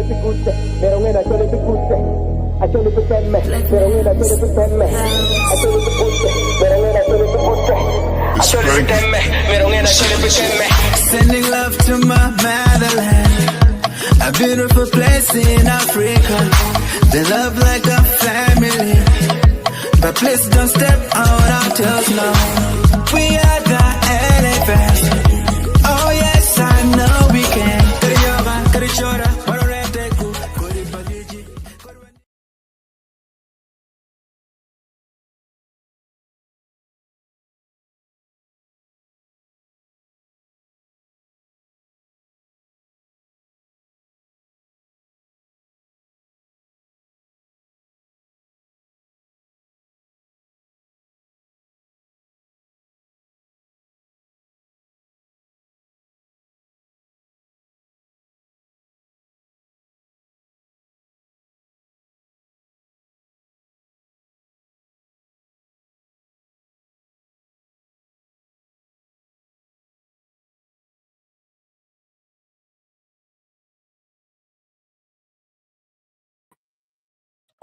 picuste, merongena chole picuste, a chole picemme, merongena chole picemme, a chole picuste, merongena chole picuste, a chole picemme, merongena chole picemme. Sending love to my motherland, a beautiful place in Africa. They love like a family, but please don't step out our toes now. We are the elephants. Oh yes, I know we can.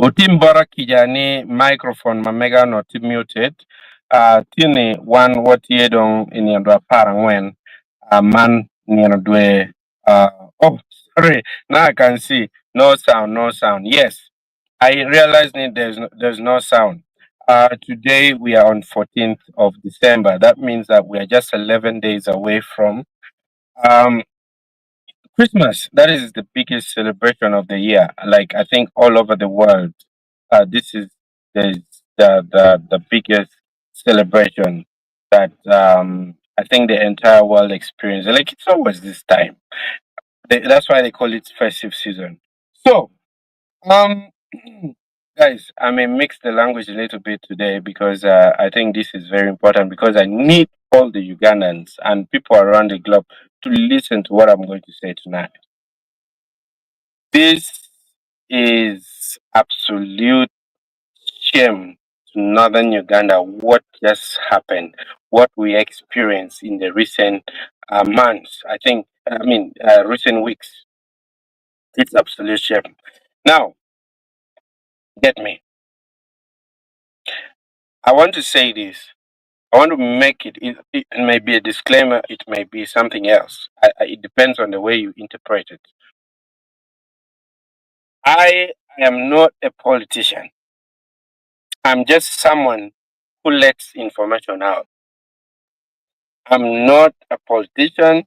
Utimbora kijani microphone mamega not muted. Tini one what ye don in your parangwen. Man near dwe. Oh, sorry. Now I can see no sound, no sound. Yes, I realized that there's no sound. Today we are on 14th of December. That means that we are just 11 days away from um Christmas. That is the biggest celebration of the year. Like I think all over the world, this is the the biggest celebration that I think the entire world experiences. Like it's always this time. That's why they call it festive season. So, um, guys, I may mix the language a little bit today because I think this is very important because I need all the Ugandans and people around the globe to listen to what I'm going to say tonight. This is absolute shame to northern Uganda what just happened, what we experienced in the recent months. Recent weeks. It's absolute shame. Now, get me. I want to say this. I want to make it may be a disclaimer, it may be something else. It depends on the way you interpret it. I am not a politician. I'm just someone who lets information out. I'm not a politician.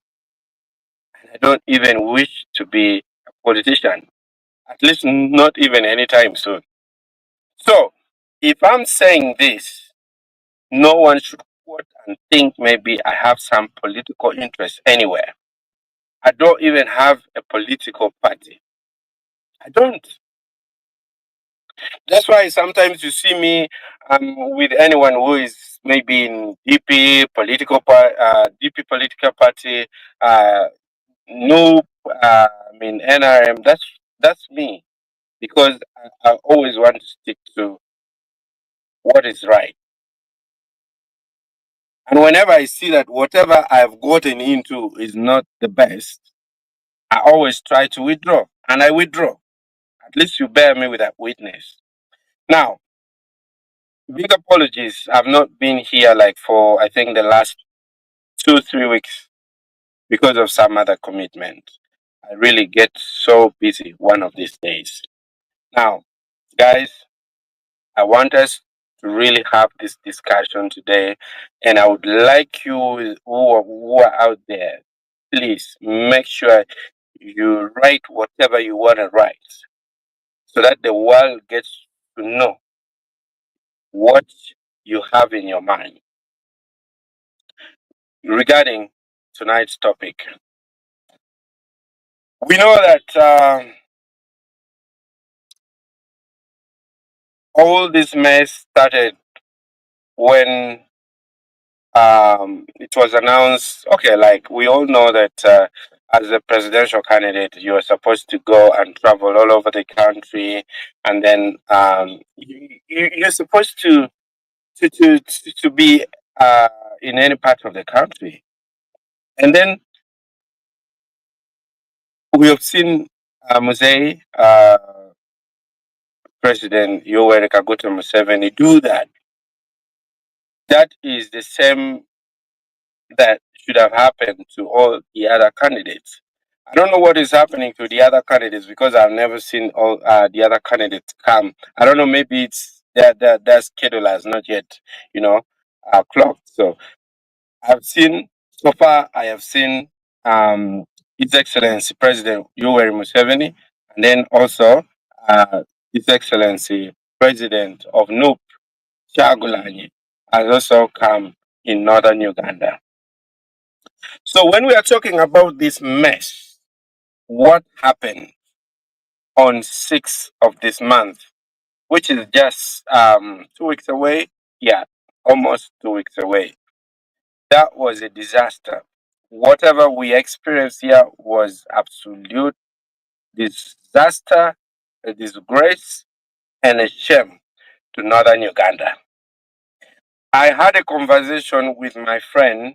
I don't even wish to be a politician, at least not even anytime soon. So, if I'm saying this, no one should quote and think maybe I have some political interest anywhere. I don't even have a political party. I don't. That's why sometimes you see me with anyone who is maybe in DP political party, no, NRM. That's me because I always want to stick to what is right. And whenever I see that whatever I've gotten into is not the best, I always try to withdraw, and I withdraw. At least you bear me with that witness. Now, big apologies. I've not been here like for I think the last 2-3 weeks because of some other commitment. I really get so busy one of these days. Now, guys, I want us to really have this discussion today, and I would like you who are out there, please make sure you write whatever you want to write so that the world gets to know what you have in your mind regarding tonight's topic. We know that all this mess started when it was announced. Okay, like we all know that as a presidential candidate, you are supposed to go and travel all over the country, and then you're supposed to be in any part of the country. And then we have seen Musei, President Yoweri Kaguta Museveni do that. That is the same that should have happened to all the other candidates. I don't know what is happening to the other candidates because I've never seen all the other candidates come. I don't know. Maybe it's their schedule has not yet, you know, clocked. So I've seen so far. I have seen His Excellency President Yoweri Museveni, and then also uh, His Excellency President of NUP Chagulanyi has also come in northern Uganda. So when we are talking about this mess, what happened on 6th of this month, which is just 2 weeks away? Yeah, almost 2 weeks away. That was a disaster. Whatever we experienced here was absolute disaster, a disgrace, and a shame to northern Uganda. I had a conversation with my friend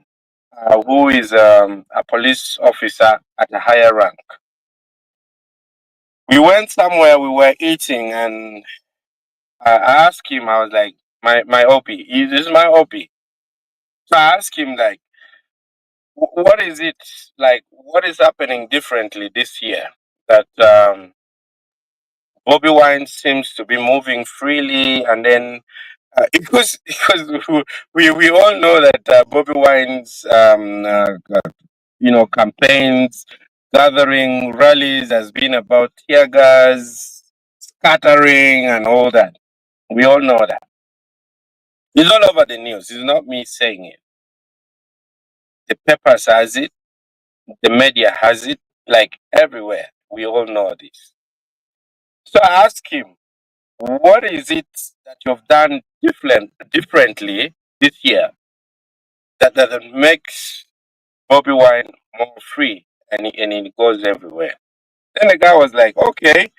who is a police officer at a higher rank. We went somewhere, we were eating, and I asked him, I was like, my OP, this is my OP. So I asked him, like, what is it, like, what is happening differently this year that Bobi Wine seems to be moving freely, and then because we all know that Bobi Wine's campaigns, gathering, rallies has been about tear gas, scattering, and all that. We all know that. It's all over the news. It's not me saying it. The papers has it. The media has it. Like everywhere. We all know this. So I asked him, what is it that you've done differently this year that makes Bobby Wine more free and it goes everywhere? Then the guy was like, okay,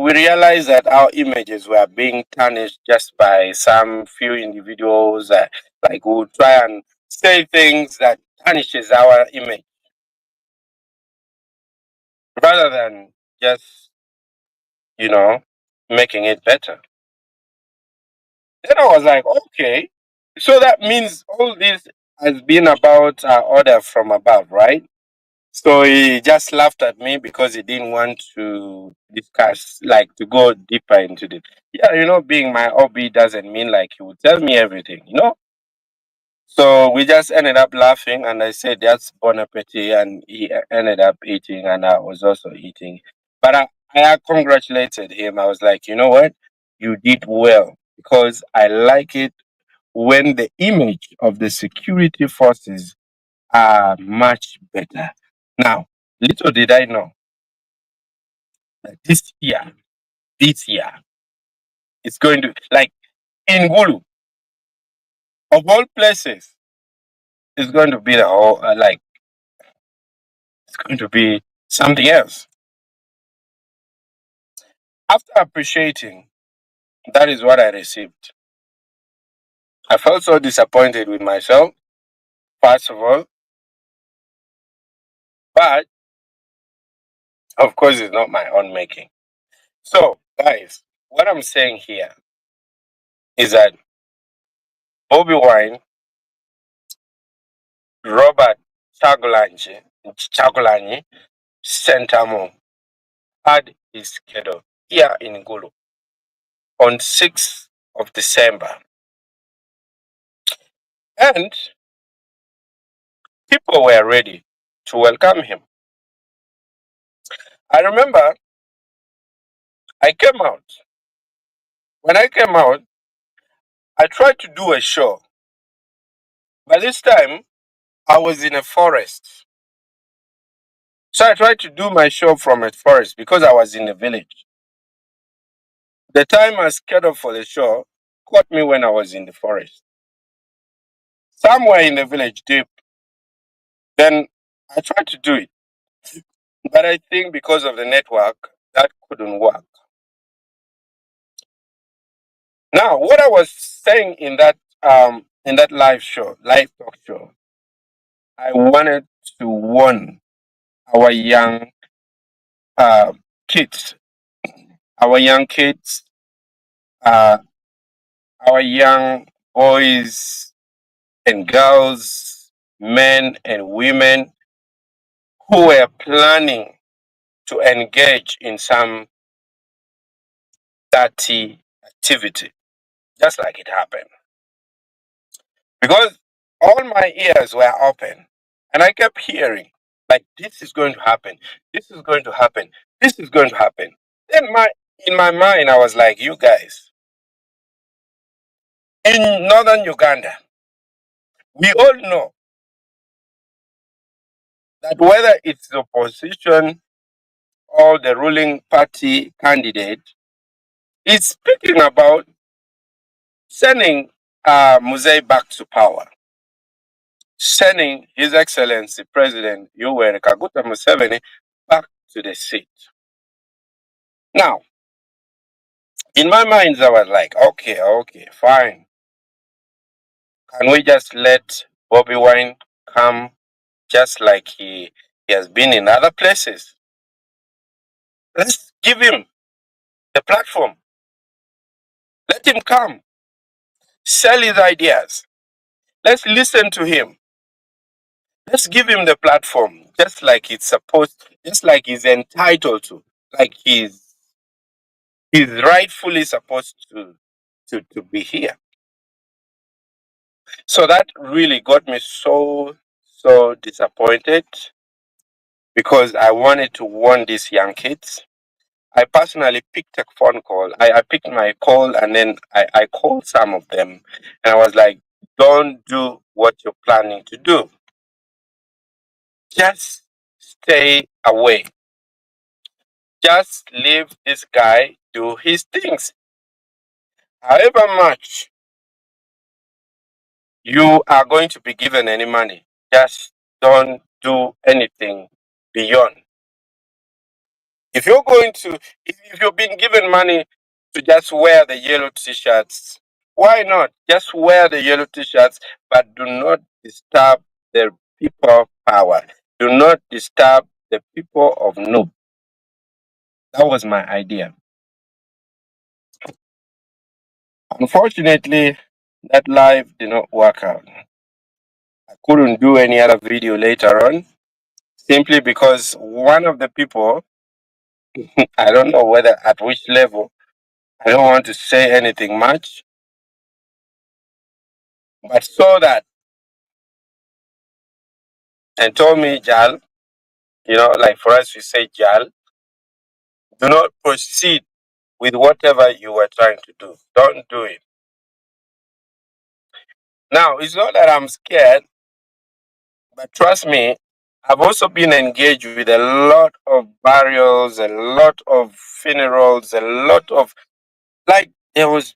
we realized that our images were being tarnished just by some few individuals. Like we would try and say things that tarnishes our image rather than just, you know, making it better. Then I was like, okay, so that means all this has been about order from above, right? So he just laughed at me because he didn't want to discuss, like to go deeper into it. Yeah, being my hobby doesn't mean like he would tell me everything. So we just ended up laughing, and I said, that's bon appetit, and he ended up eating, and I was also eating. But I congratulated him. I was like, you know what? You did well because I like it when the image of the security forces are much better. Now, little did I know that this year, it's going to, like, in Gulu, of all places, it's going to be the whole, it's going to be something else. After appreciating, that is what I received. I felt so disappointed with myself, first of all, but of course, it's not my own making. So, guys, what I'm saying here is that Bobby Wine, Robert Chagulanyi Sentamo had his schedule here in Gulu on 6th of December. And people were ready to welcome him. I remember I came out. When I came out, I tried to do a show. But this time, I was in a forest. So I tried to do my show from a forest because I was in a village. The time I scheduled for the show caught me when I was in the forest. Somewhere in the village deep. Then I tried to do it. But I think because of the network, that couldn't work. Now, what I was saying in that live talk show, I wanted to warn our young kids, our young kids, uh, our young boys and girls, men and women who were planning to engage in some dirty activity, just like it happened. Because all my ears were open and I kept hearing, like, this is going to happen, this is going to happen, this is going to happen. Then in my mind, I was like, you guys, in northern Uganda, we all know that whether it's the opposition or the ruling party candidate is speaking about sending Muzei back to power, sending His Excellency President Yoweri Kaguta Museveni back to the seat. Now, in my mind, I was like, okay, fine. Can we just let Bobi Wine come just like he has been in other places? Let's give him the platform. Let him come, sell his ideas. Let's listen to him. Let's give him the platform, just like it's supposed, just like he's entitled to, like he's rightfully supposed to be here. So that really got me so disappointed because I wanted to warn these young kids. I personally picked a phone call. I picked my call and then I called some of them and I was like, don't do what you're planning to do. Just stay away. Just leave this guy do his things. However much you are going to be given any money, just don't do anything beyond. If you're going to, if you've been given money to just wear the yellow t-shirts, why not just wear the yellow t-shirts, but do not disturb the people power. Do not disturb the people of Noob. That was my idea. Unfortunately, that live did not work out. I couldn't do any other video later on simply because one of the people, I don't know whether at which level, I don't want to say anything much, but saw that and told me, Jal, like for us we say Jal, do not proceed with whatever you were trying to do. Don't do it. Now, it's not that I'm scared, but trust me, I've also been engaged with a lot of burials, a lot of funerals, a lot of, like, there's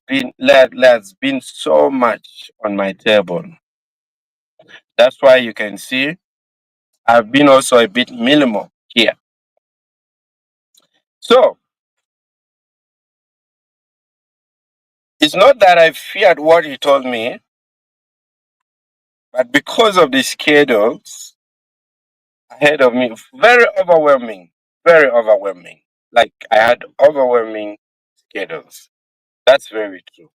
been so much on my table. That's why you can see I've been also a bit minimal here. So it's not that I feared what he told me, but because of the schedules ahead of me, very overwhelming, very overwhelming. Like I had overwhelming schedules. That's very true.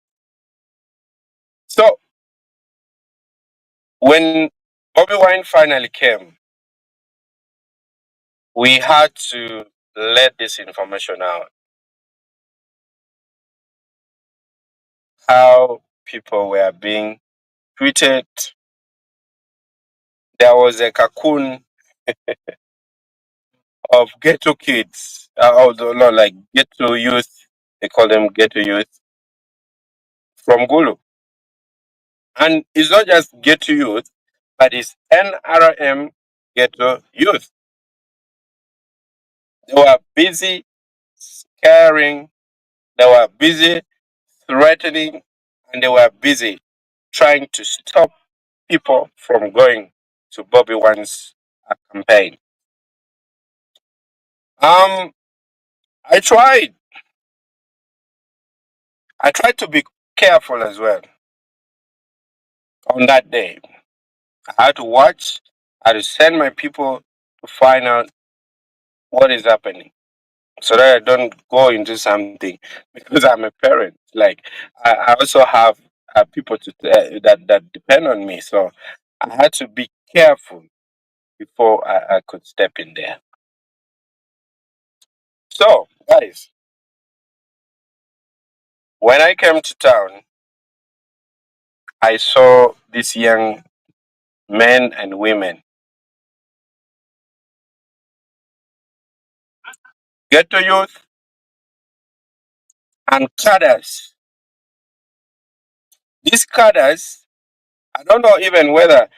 So when Bobi Wine finally came, we had to let this information out. How people were being treated. There was a cocoon of ghetto kids, although not like ghetto youth, they call them ghetto youth from Gulu. And it's not just ghetto youth, but it's NRM ghetto youth. They were busy scaring, they were busy threatening, and they were busy trying to stop people from going to Bobby Wine's campaign. I tried. I tried to be careful as well on that day. I had to watch. I had to send my people to find out what is happening. so that I don't go into something because I'm a parent. Like I also have people that depend on me, so I had to be careful before I could step in there. So, guys, when I came to town, I saw these young men and women get to youth and cadres. These cadres, I don't know even whether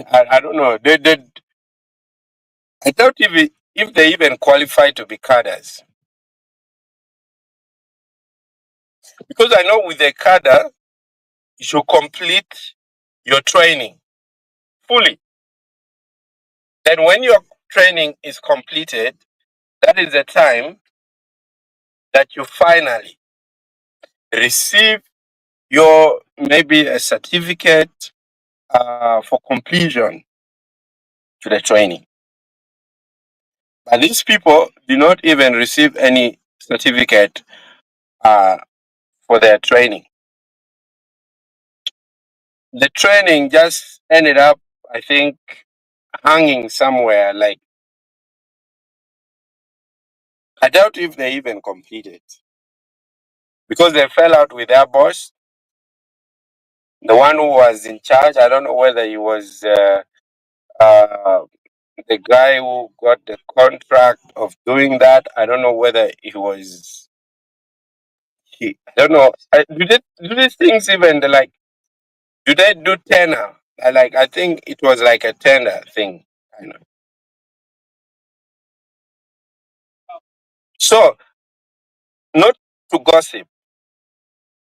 I don't know. I doubt if they even qualify to be cadres because I know with a cadre you should complete your training fully. Then when your training is completed, that is the time that you finally receive your maybe a certificate for completion to the training. But these people do not even receive any certificate uh, for their training. The training just ended up, I think, hanging somewhere. Like, I doubt if they even completed because they fell out with their boss, the one who was in charge. I don't know whether he was uh, the guy who got the contract of doing that. I don't know whether he was he. I don't know. Do these things even like? Do they do tender? Like I think it was like a tender thing. I know. So not to gossip,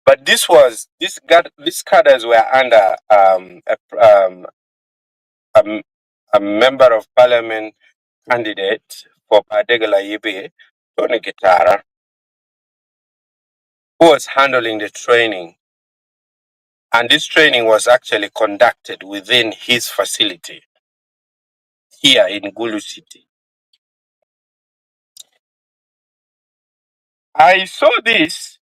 but these cadres were under a, a member of parliament candidate for Padegala Ibe, Tony Gitara, who was handling the training. And this training was actually conducted within his facility here in Gulu City. I saw these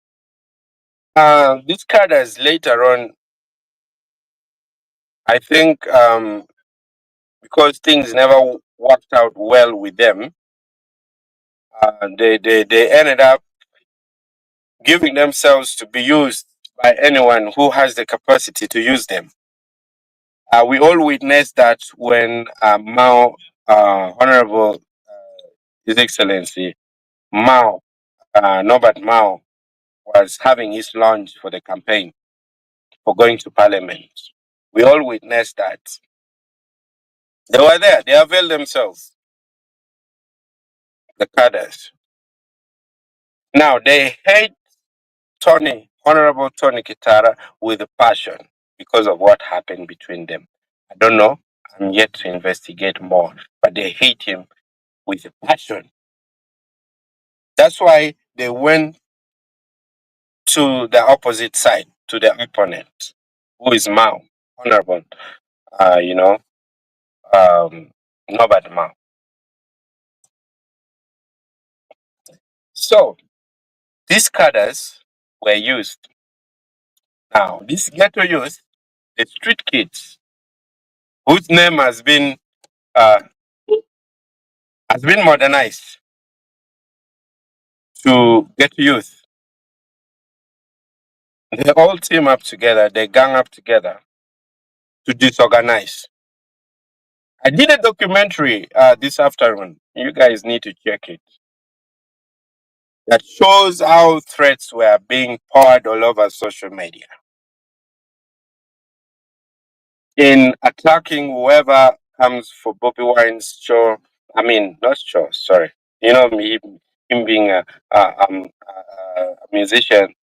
cadres later on. I think because things never worked out well with them, they ended up giving themselves to be used by anyone who has the capacity to use them. We all witnessed that when Mao, Honorable His Excellency Mao, Norbert Mao, was having his launch for the campaign for going to parliament. We all witnessed that. They were there, they availed themselves, the cadres. Now they hate Honorable Tony Kitara with a passion because of what happened between them. I don't know. I'm yet to investigate more, but they hate him with a passion. That's why they went to the opposite side, to the opponent, who is Mao, Honorable, uh, you know, um, Norbert Mao. So these cadres were used. Now, these ghetto youth, the street kids, whose name uh, has been modernized to ghetto youth, they all team up together, they gang up together to disorganize. I did a documentary this afternoon. You guys need to check it. That shows how threats were being poured all over social media in attacking whoever comes for Bobi Wine's show. I mean, not show, sorry. You know me, him being a musician,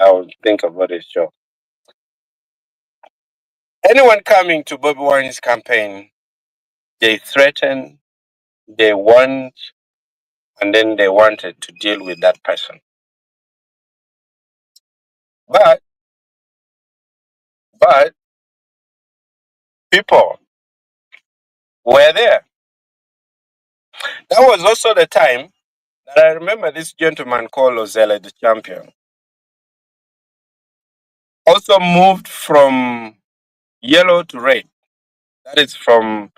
I would think about his show. Anyone coming to Bobi Wine's campaign, they threaten, they want, and then they wanted to deal with that person. But, but people were there. That was also the time that I remember this gentleman called Ozella the champion also moved from yellow to red. That is from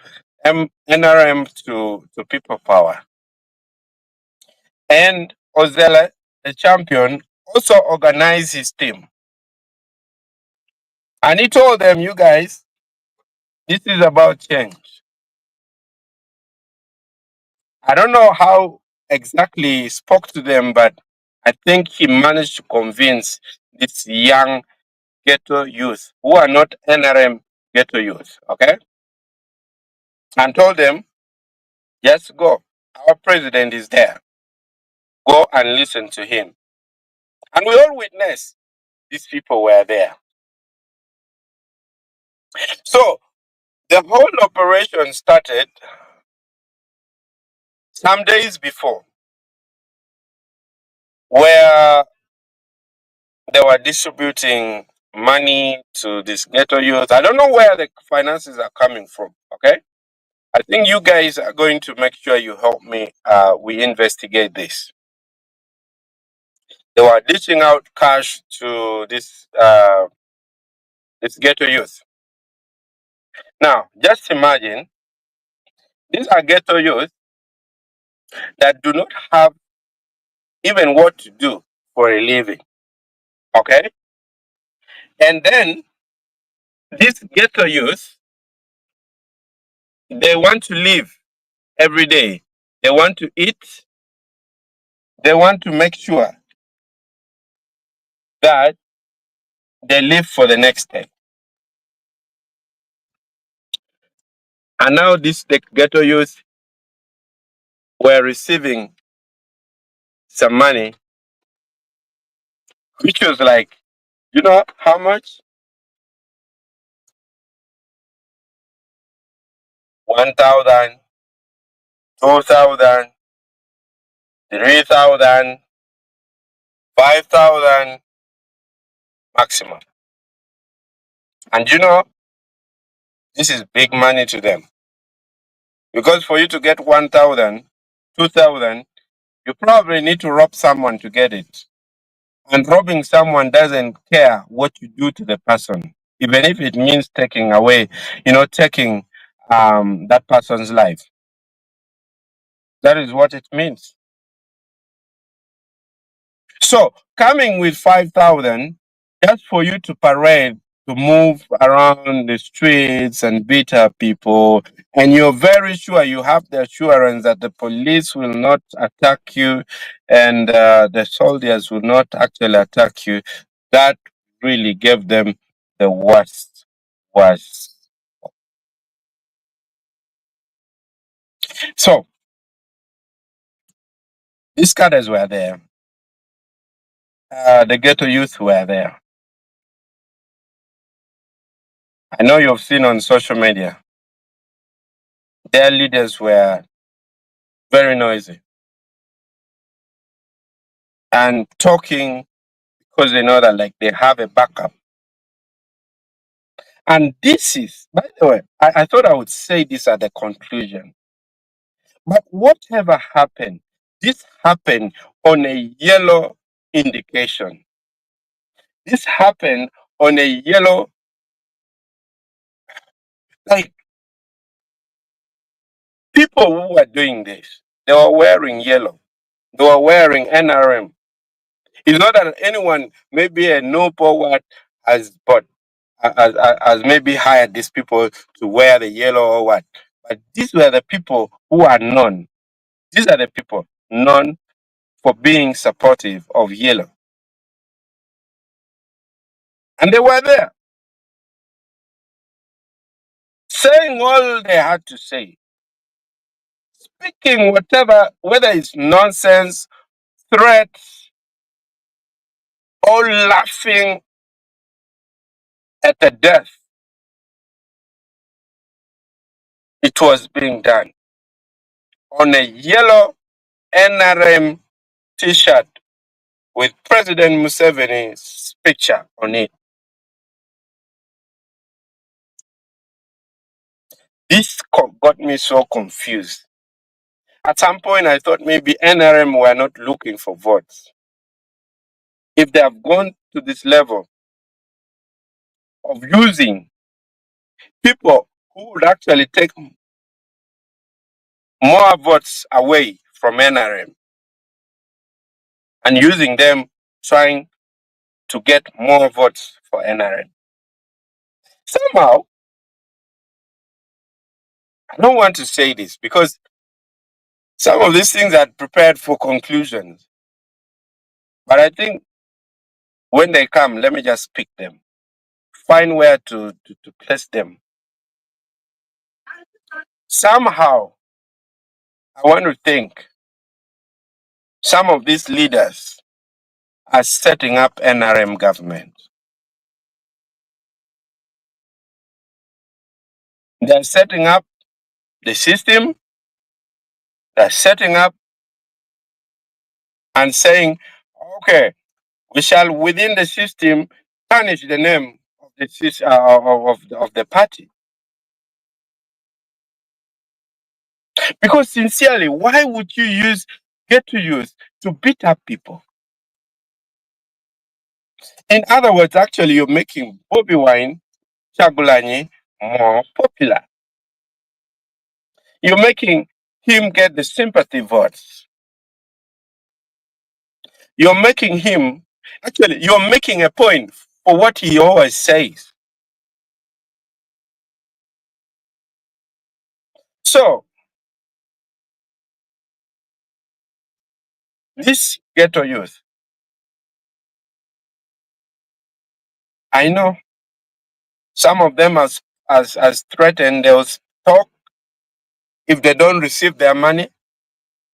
NRM to People Power. And Ozella, the champion, also organized his team. And he told them, you guys, this is about change. I don't know how exactly he spoke to them, but I think he managed to convince this young ghetto youth who are not NRM ghetto youth, okay? And told them, just go. Our president is there. Go and listen to him. And we all witnessed these people were there. So the whole operation started some days before, where they were distributing money to this ghetto youth. I don't know where the finances are coming from, okay? I think you guys are going to make sure you help me. We investigate this. They were dishing out cash to this ghetto youth. Now, just imagine these are ghetto youth that do not have even what to do for a living. Okay? And then these ghetto youth, they want to live every day. They want to eat. They want to make sure that they live for the next day. And now these the ghetto youth were receiving some money, which was like, you know how much? 1,000, 2,000, 3,000, 5,000 maximum. And this is big money to them. Because for you to get 1,000, 2,000, you probably need to rob someone to get it. And robbing someone doesn't care what you do to the person, even if it means taking away, taking that person's life. That is what it means. So coming with 5,000 just for you to parade, to move around the streets and beat up people, and you're very sure you have the assurance that the police will not attack you and the soldiers will not actually attack you, that really gave them the worst. So these cadres were there. The ghetto youth were there. I know you've seen on social media. Their leaders were very noisy and talking because they know that like they have a backup. And this is, by the way, I thought I would say this at the conclusion. But whatever happened, this happened on a yellow indication. This happened on a yellow, like people who were doing this, they were wearing yellow. They were wearing NRM. It's not that anyone, maybe a noble what has but as maybe hired these people to wear the yellow or what. But these were the people who are known. These are the people known for being supportive of yellow. And they were there saying all they had to say, speaking whatever, whether it's nonsense, threats, or laughing at the death. It was being done on a yellow NRM t-shirt with President Museveni's picture on it. This got me so confused. At some point, I thought maybe NRM were not looking for votes. If they have gone to this level of using people who would actually take more votes away from NRM and using them trying to get more votes for NRM. Somehow, I don't want to say this because some of these things are prepared for conclusions. But I think when they come, let me just pick them, find where to place them. Somehow, I want to think some of these leaders are setting up NRM government. They're setting up the system, they're setting up and saying, okay, we shall within the system tarnish the name of the of the party. Because sincerely, why would you get to use to beat up people? In other words, actually, you're making Bobi Wine, Chagulanyi more popular. You're making him get the sympathy votes. You're making him, actually, you're making a point for what he always says. So, this ghetto youth, I know some of them as threatened, they'll talk. If they don't receive their money,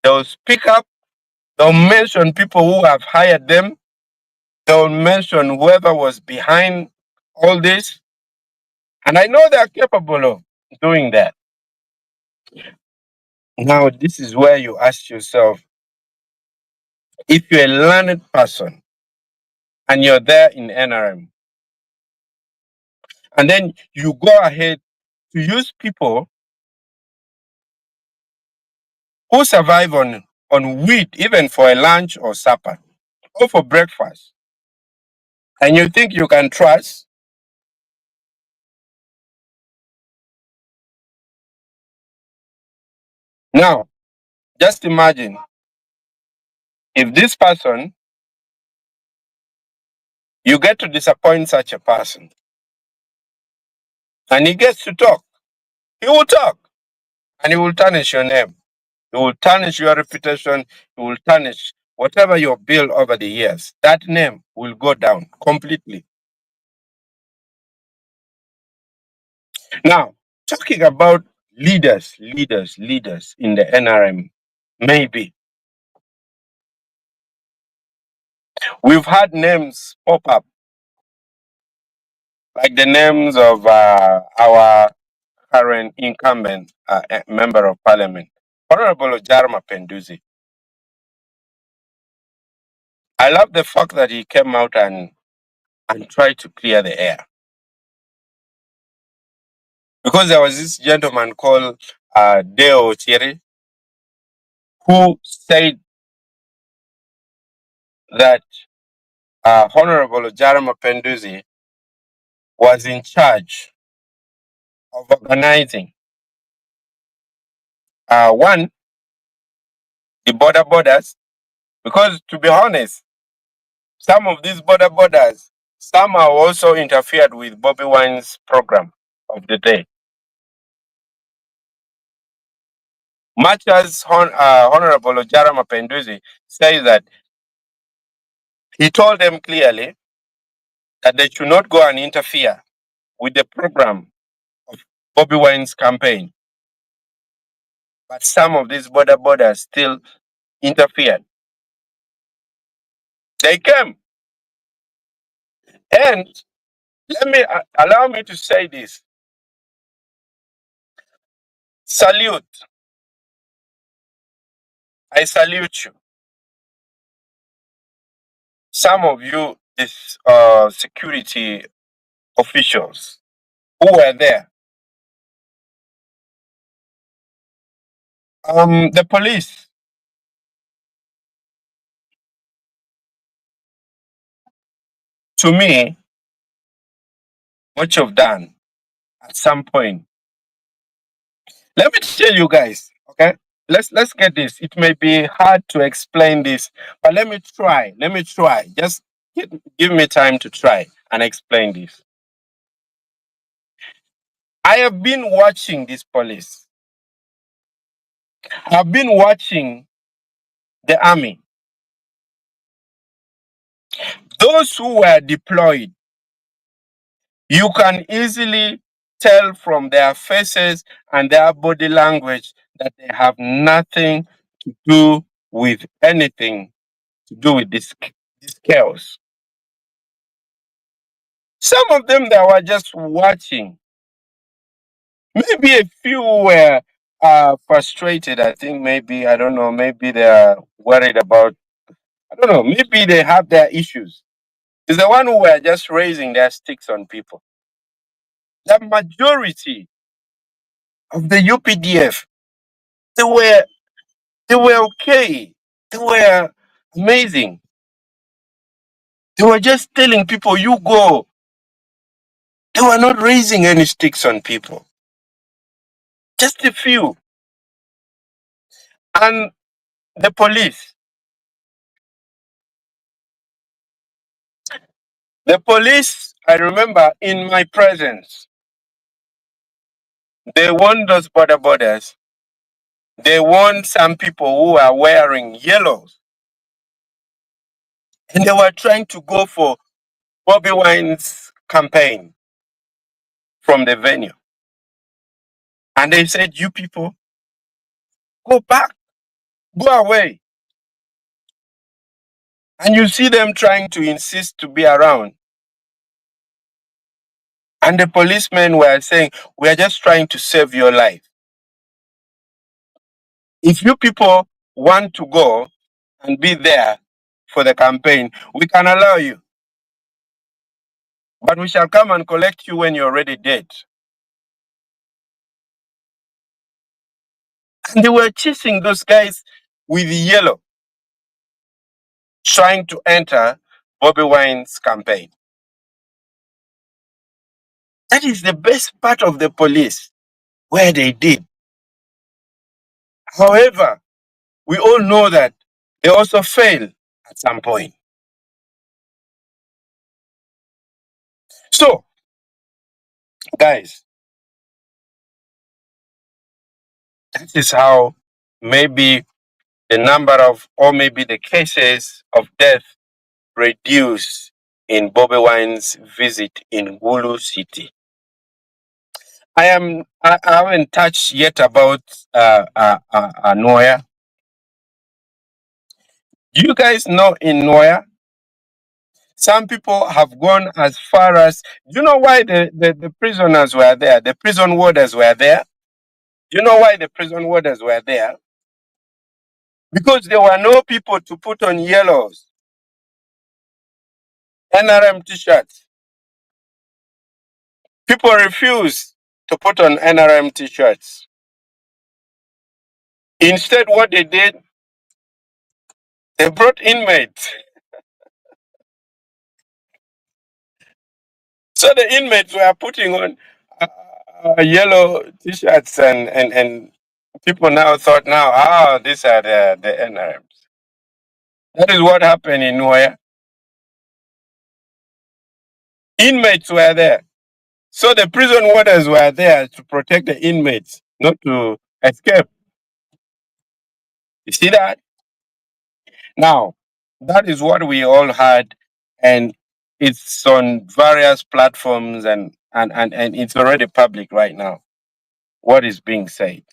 they'll speak up. They'll mention people who have hired them. They'll mention whoever was behind all this. And I know they're capable of doing that. Now, this is where you ask yourself, if you're a learned person and you're there in NRM, and then you go ahead to use people who survive on wheat, even for a lunch or supper, or for breakfast, and you think you can trust, now, just imagine if this person, you get to disappoint such a person, and he gets to talk, he will talk, and he will tarnish your name. He will tarnish your reputation. He will tarnish whatever you built over the years. That name will go down completely. Now, talking about leaders in the NRM, maybe. We've had names pop up, like the names of our current incumbent member of parliament, Honorable Jarma Penduzi. I love the fact that he came out and tried to clear the air. Because there was this gentleman called Deo Chiri who said that Honorable Jarama Penduzi was in charge of organizing one, the borders, because to be honest, some of these borders somehow also interfered with Bobi Wine's program of the day. Much as Honorable Jarama Penduzi says that he told them clearly that they should not go and interfere with the program of Bobi Wine's campaign. But some of these borders still interfered. They came. And allow me to say this. Salute. I salute you. Some of you, these security officials who were there, The police, to me, much of done at some point. Let me tell you guys, okay? Let's get this. It may be hard to explain this, but let me try. Let me try. Just give me time to try and explain this. I have been watching this police. I've been watching the army. Those who were deployed, you can easily tell from their faces and their body language that they have nothing to do with anything to do with this chaos. Some of them that were just watching, maybe a few were frustrated. I think maybe, I don't know, maybe they are worried about, I don't know, maybe they have their issues. It's the one who were just raising their sticks on people. The majority of the UPDF, they were they were okay. They were amazing. They were just telling people, you go. They were not raising any sticks on people. Just a few. And the police. The police, I remember in my presence, they warned those border borders. They warned some people who are wearing yellows. And they were trying to go for Bobi Wine's campaign from the venue. And they said, you people, go back, go away. And you see them trying to insist to be around. And the policemen were saying, we are just trying to save your life. If you people want to go and be there for the campaign, we can allow you. But we shall come and collect you when you're already dead. And they were chasing those guys with yellow, trying to enter Bobi Wine's campaign. That is the best part of the police, where they did. However, we all know that they also fail at some point. So, guys, that is how maybe the number of, or maybe the cases of death reduce in Bobi Wine's visit in Gulu City. I haven't touched yet about Noya. Do you guys know in Noya, some people have gone as far as, do you know why the prisoners were there? The prison warders were there. Do you know why the prison warders were there? Because there were no people to put on yellows, NRM t-shirts. People refused to put on NRM t-shirts. Instead, what they did, they brought inmates. So the inmates were putting on yellow t-shirts, and people now thought, now, these are the NRMs. That is what happened in Nuaya. Inmates were there. So the prison warders were there to protect the inmates, not to escape. You see that? Now, that is what we all had, and it's on various platforms, and it's already public right now, what is being said.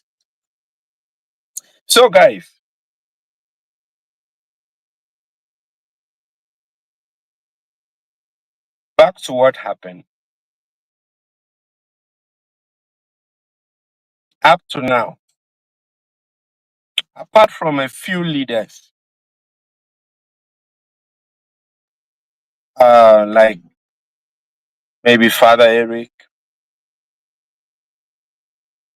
So, guys, back to what happened. Up to now, apart from a few leaders, like maybe Father Eric,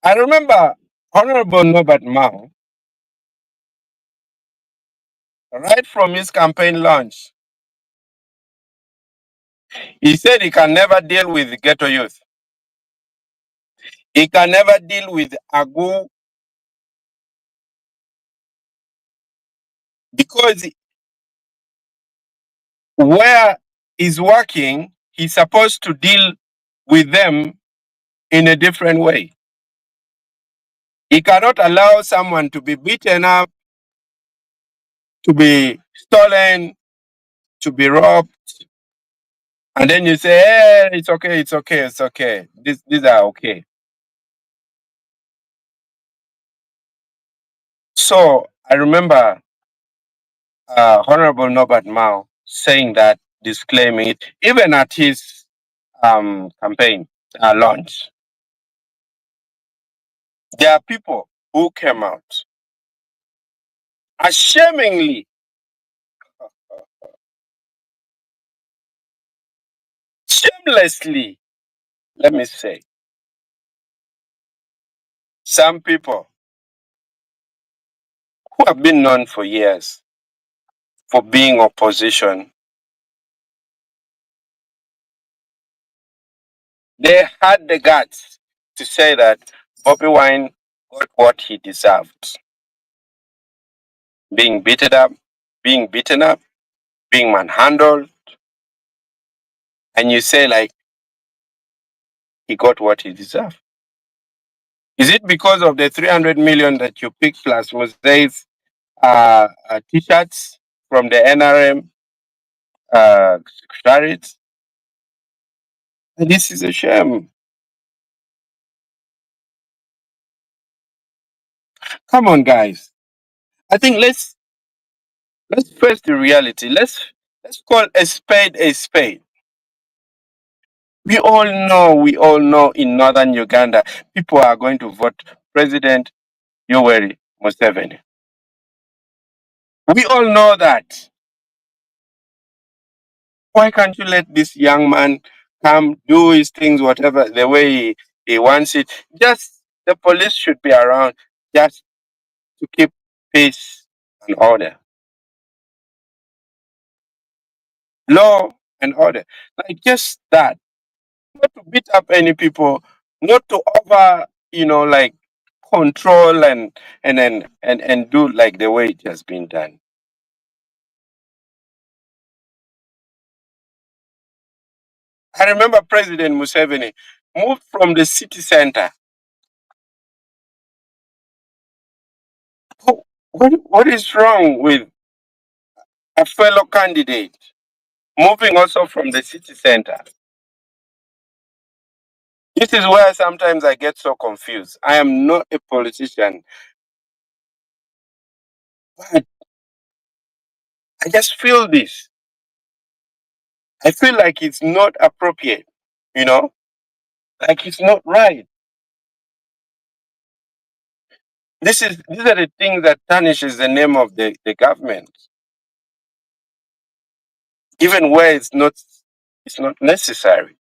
I remember Honorable Norbert Mao. right from his campaign launch, he said he can never deal with ghetto youth. He can never deal with Agu because where he's working, he's supposed to deal with them in a different way. He cannot allow someone to be beaten up, to be stolen, to be robbed, and then you say, "Hey, it's okay, it's okay, it's okay. These are okay." So I remember Honorable Norbert Mao saying that, disclaiming it, even at his campaign launch. There are people who came out ashamedly, shamelessly, let me say, some people who have been known for years for being opposition, they had the guts to say that Bobi Wine got what he deserved. Being beaten up, being manhandled, and you say like he got what he deserved. Is it because of the 300 million that you picked plus Mose's t-shirts from the NRM secretariat? This is a shame. Come on, guys. I think let's face the reality. Let's call a spade a spade. We all know in northern Uganda, people are going to vote President Yoweri Museveni. We all know that. Why can't you let this young man come do his things, whatever, the way he wants it? Just the police should be around just to keep peace and order. Law and order. Like just that. Not to beat up any people, not to over, like control and do like the way it has been done. I remember President Museveni moved from the city center. What is wrong with a fellow candidate moving also from the city center? This is where sometimes I get so confused. I am not a politician, but I just feel this. I feel like it's not appropriate, you know, like it's not right. These are the things that tarnishes the name of the government, even where it's not necessary.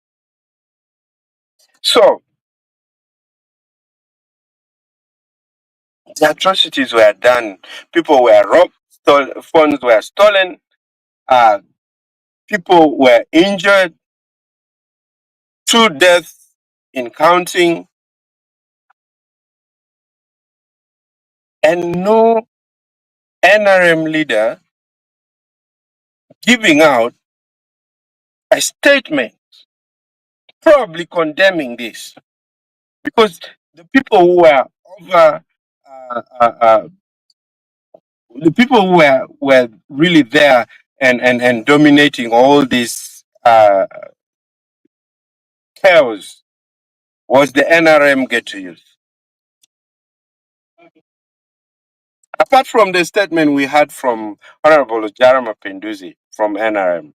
So the atrocities were done. People were robbed, phones were stolen, uh, people were injured, two deaths in counting, and no NRM leader giving out a statement, probably condemning this, because the people who were over, uh, uh, uh, the people who were really there and dominating all this chaos was the NRM get to use. Apart from the statement we had from Honorable Jarama Penduzi from NRM,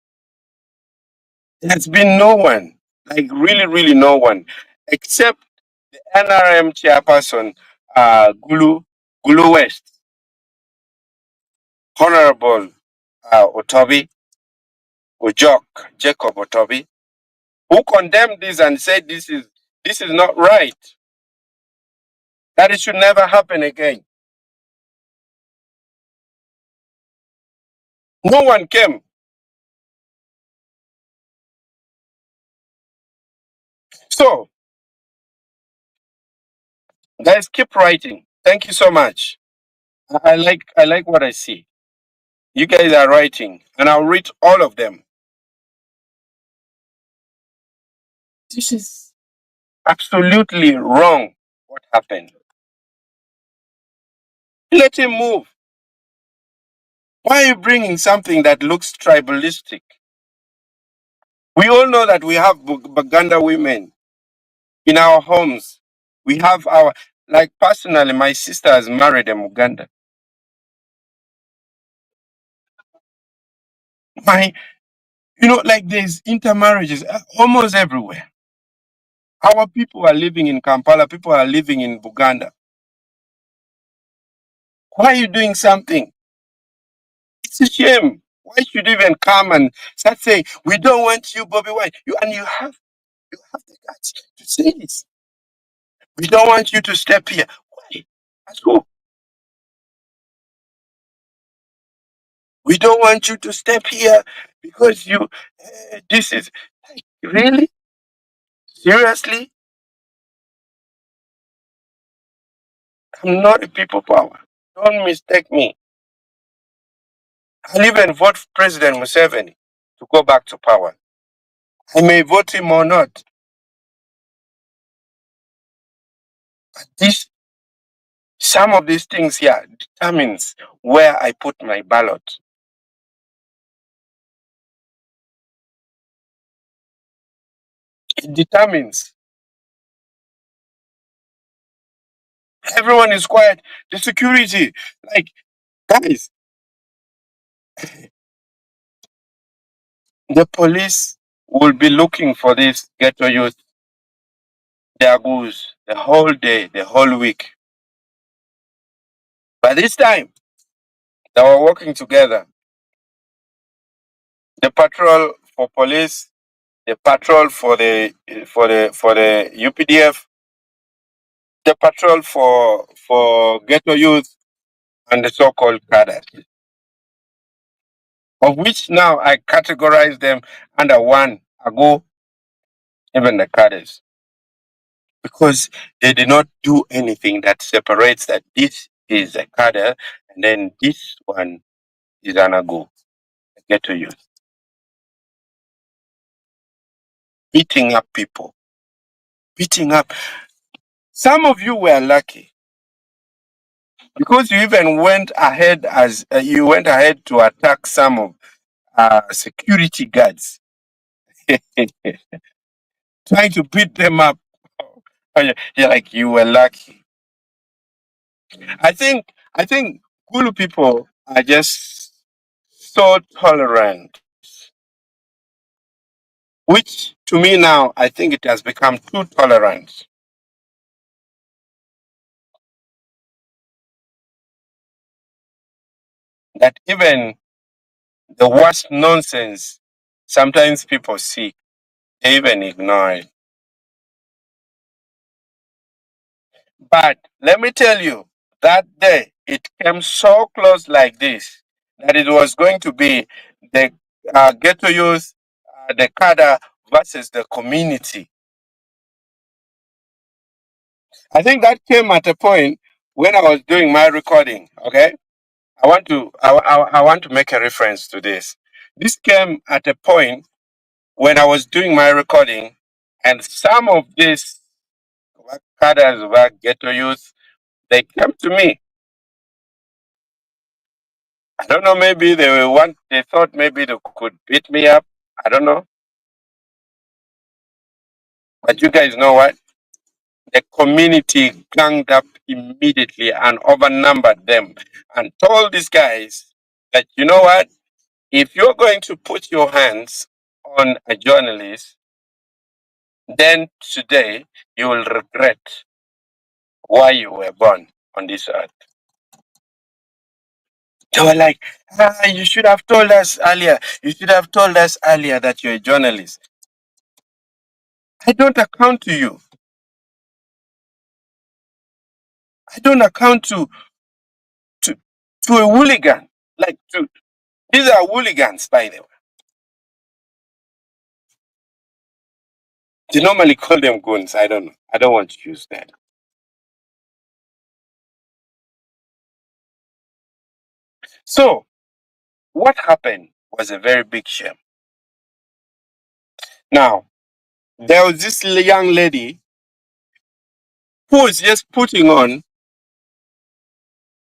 there's been no one, like really, really no one, except the NRM chairperson, Gulu West, Honorable Otobi, Ojok, Jacob Otobi, who condemned this and said this is not right, that it should never happen again. No one came. So, guys, keep writing. Thank you so much. I like what I see. You guys are writing, and I'll read all of them. This is absolutely wrong. What happened? Let him move. Why are you bringing something that looks tribalistic? We all know that we have Baganda women in our homes. We have our, like personally, my sister has married a Muganda. My, like there's intermarriages almost everywhere. Our people are living in Kampala, people are living in Buganda. Why are you doing something? It's a shame. Why should you even come and start saying, we don't want you, Bobi Wine? You have the guts to say this. We don't want you to step here. Why? As who? We don't want you to step here because this is like, really? Seriously? I'm not a people power. Don't mistake me. I'll even vote for President Museveni to go back to power. I may vote him or not. This, some of these things here determines where I put my ballot. It determines. Everyone is quiet. The security, like, guys, the police will be looking for this ghetto youth, their goose, the whole day, the whole week. By this time, they were working together. The patrol for police, the patrol for the UPDF, the patrol for ghetto youth, and the so-called cadres, of which now I categorize them under one ago, even the cadres, because they did not do anything that separates that this is a cadre and then this one is an ago, ghetto youth, beating up people, beating up. Some of you were lucky because you even went ahead as you went ahead to attack some of security guards, trying to beat them up. You're like you were lucky. I think Kulu people are just so tolerant, which to me now I think it has become too tolerant. That even the worst nonsense sometimes people see, they even ignore it. But let me tell you, that day it came so close like this that it was going to be the ghetto youth, the cadre versus the community. I think that came at a point when I was doing my recording. Okay, I want to make a reference to this. This came at a point when I was doing my recording, and some of these cadres were ghetto youth. They came to me. I don't know. Maybe they thought maybe they could beat me up. I don't know. But you guys know what? The community ganged up immediately and overnumbered them and told these guys that, you know what? If you're going to put your hands on a journalist, then today you will regret why you were born on this earth. They were like, you should have told us earlier. You should have told us earlier that you're a journalist. I don't account to you. I don't account to to a hooligan. Like to These are hooligans, by the way. They normally call them goons. I don't know. I don't want to use that. So, what happened was a very big shame. Now, there was this young lady who was just putting on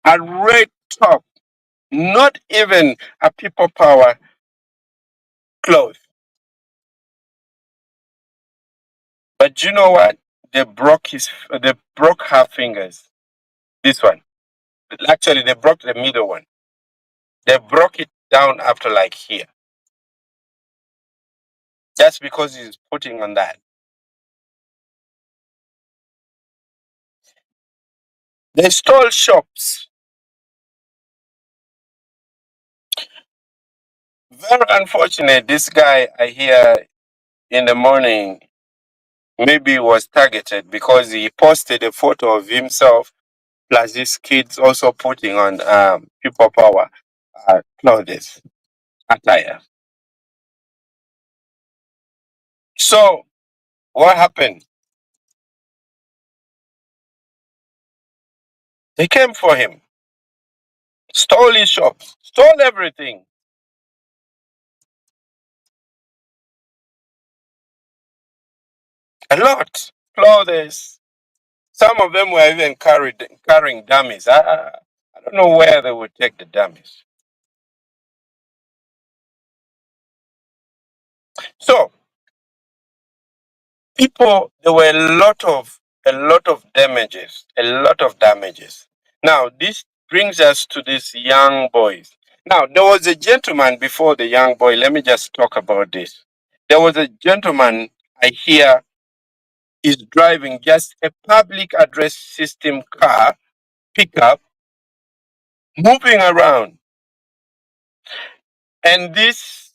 a red top, not even a people power cloth. But you know what? They broke her fingers. This one. Actually, they broke the middle one. They broke it down after like here. Just because he's putting on that. They stole shops. Very unfortunate. This guy I hear in the morning maybe was targeted because he posted a photo of himself plus his kids also putting on people power clothes, attire. So what happened? They came for him, stole his shops, stole everything. A lot. Clothes. Some of them were even carrying dummies. I don't know where they would take the dummies. So people, there were a lot of damages, a lot of damages. Now this brings us to these young boys. Now there was a gentleman before the young boy. Let me just talk about this. There was a gentleman I hear is driving just a public address system car pickup, moving around, and this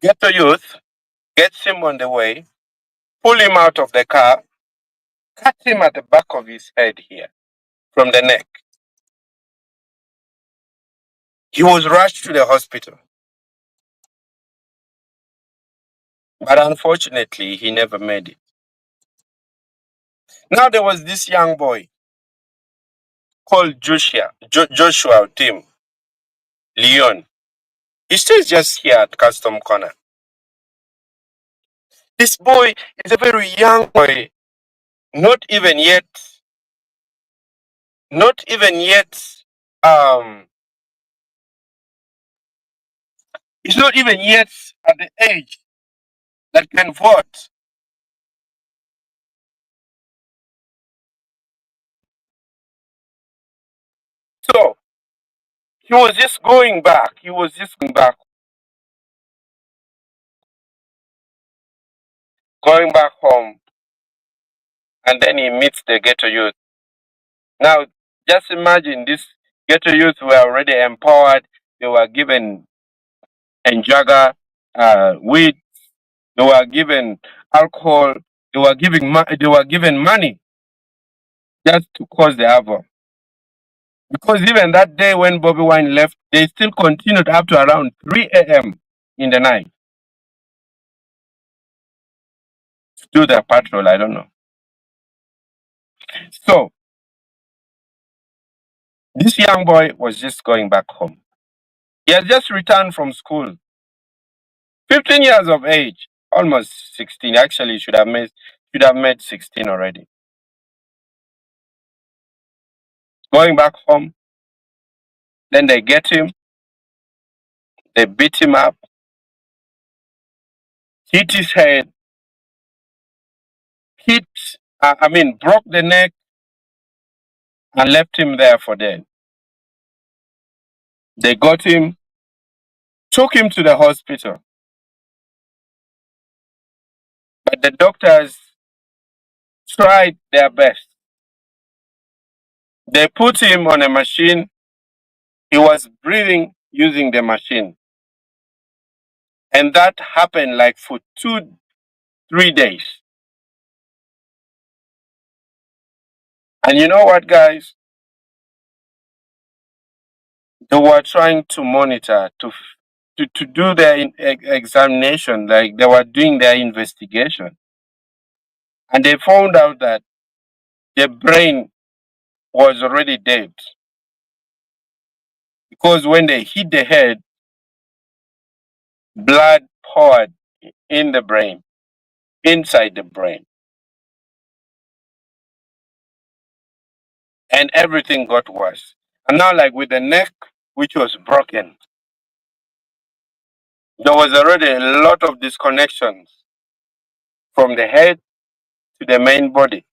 ghetto youth gets him on the way, pull him out of the car, cut him at the back of his head here from the neck. He was rushed to the hospital, but unfortunately, he never made it. Now, there was this young boy called Joshua Tim Leon. He stays just here at Custom Corner. This boy is a very young boy, not even yet, not even yet, um, he's not even yet at the age that can vote. So, he was just going back. He was just going back home, and then he meets the ghetto youth. Now, just imagine this ghetto youth were already empowered. They were given enjaga, weed. They were given alcohol. They were given money just to cause the havoc. Because even that day when Bobi Wine left, they still continued up to around 3 a.m. in the night to do their patrol. I don't know. So this young boy was just going back home. He had just returned from school, 15 years of age, almost 16. Actually, should have made 16 already. Going back home, then they get him, they beat him up, hit his head, broke the neck, and left him there for dead. They got him, took him to the hospital, but the doctors tried their best. They put him on a machine. He was breathing using the machine. And that happened like for 3 days. And you know what, guys? They were trying to monitor to do their examination, like they were doing their investigation, and they found out that the brain was already dead because when they hit the head, blood poured in the brain, inside the brain, and everything got worse. And now, like with the neck, which was broken, there was already a lot of disconnections from the head to the main body,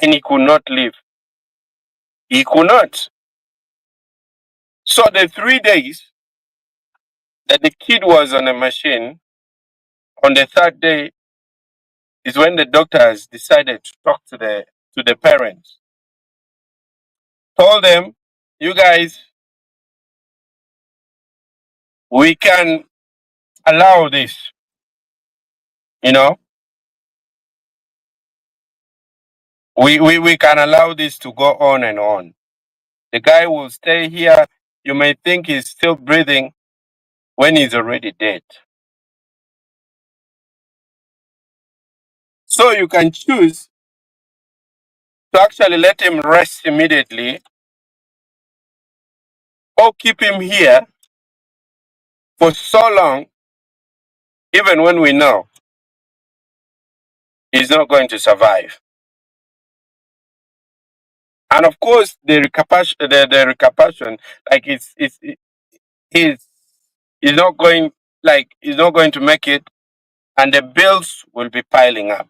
and he could not live. He could not. So the 3 days that the kid was on a machine, on the third day is when the doctors decided to talk to the parents. Told them, you guys, we can allow this, you know, we can allow this to go on and on. The guy will stay here. You may think he's still breathing when he's already dead. So you can choose to actually let him rest immediately or keep him here for so long, even when we know he's not going to survive. And of course, the repercussion, like he's, he's not going, like he's not going to make it, and the bills will be piling up.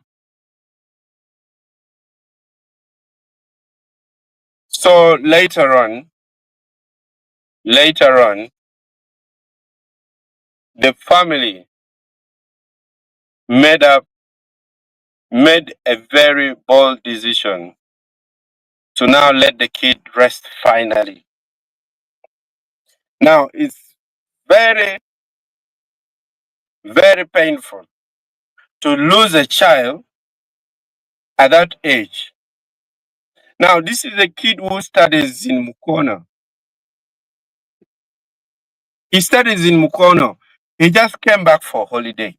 So later on, the family made up made a very bold decision to now let the kid rest finally. Now it's very, very painful to lose a child at that age. Now this is a kid who studies in Mukono. He studies in Mukono. He just came back for holiday.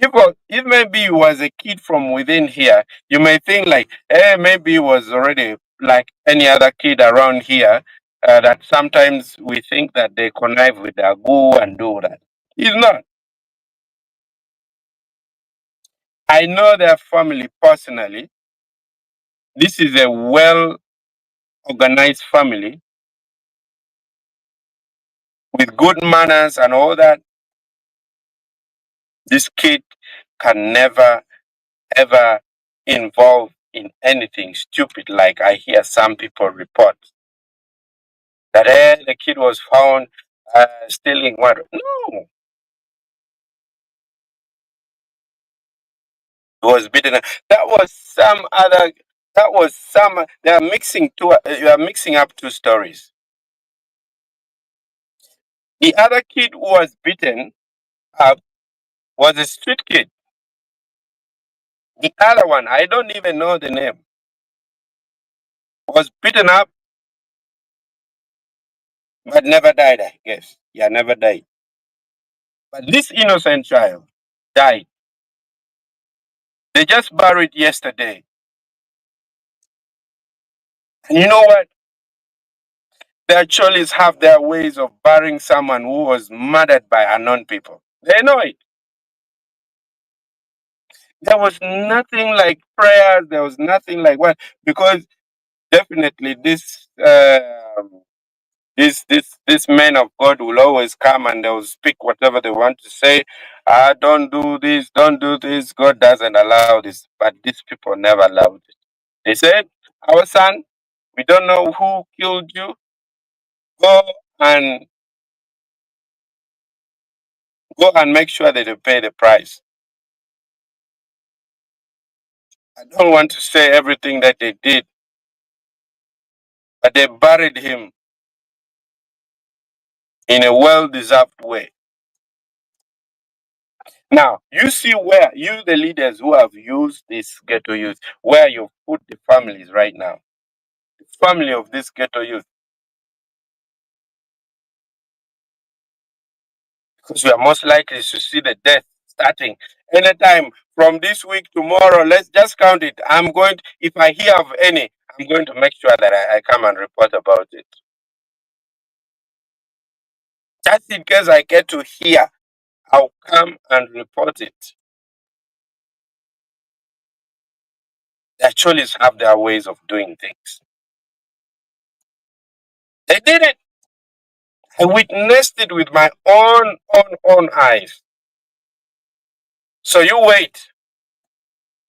If maybe he was a kid from within here, you may think like, maybe he was already like any other kid around here. That sometimes we think that they connive with their go and do that. He's not. I know their family personally. This is a well organized family with good manners and all that. This kid can never ever involve in anything stupid like I hear some people report. That the kid was found stealing water. No, he was beaten. That was some other. That was some. They are mixing two. You are mixing up two stories. The other kid who was beaten up was a street kid. The other one, I don't even know the name, was beaten up but never died. I guess. Yeah, never died. But this innocent child died. They just buried yesterday. And you know what? The actualists have their ways of burying someone who was murdered by unknown people. They know it. There was nothing like prayers. There was nothing like what, because definitely this men of God will always come and they will speak whatever they want to say. Don't do this, don't do this. God doesn't allow this, but these people never allowed it. They said, "Our son, we don't know who killed you. Go and go and make sure that you pay the price." I don't want to say everything that they did, but they buried him in a well-deserved way. Now, you see where you, the leaders who have used this ghetto youth, where you put the families right now, the family of this ghetto youth. because we are most likely to see the death starting anytime from this week tomorrow. Let's just count it. If I hear of any, I'm going to make sure that I come and report about it. Just in case I get to hear, I'll come and report it. The Cholis have their ways of doing things. They did it. I witnessed it with my own eyes. So you wait.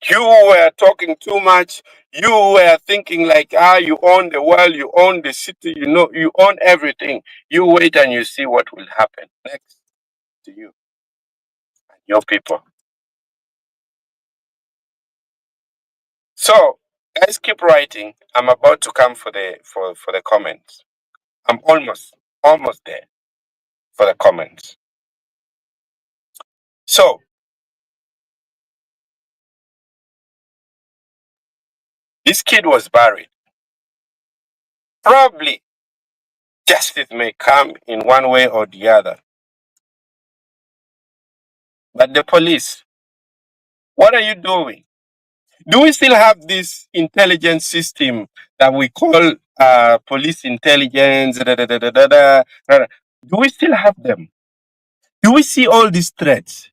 You were talking too much. You were thinking like, you own the world, you own the city, you own everything. You wait and you see what will happen next to you and your people. So, guys, keep writing. I'm about to come for the comments. I'm almost there for the comments. So, this kid was buried. Probably justice may come in one way or the other. But the police, what are you doing? Do we still have this intelligence system that we call police intelligence? Do we still have them? Do we see all these threats?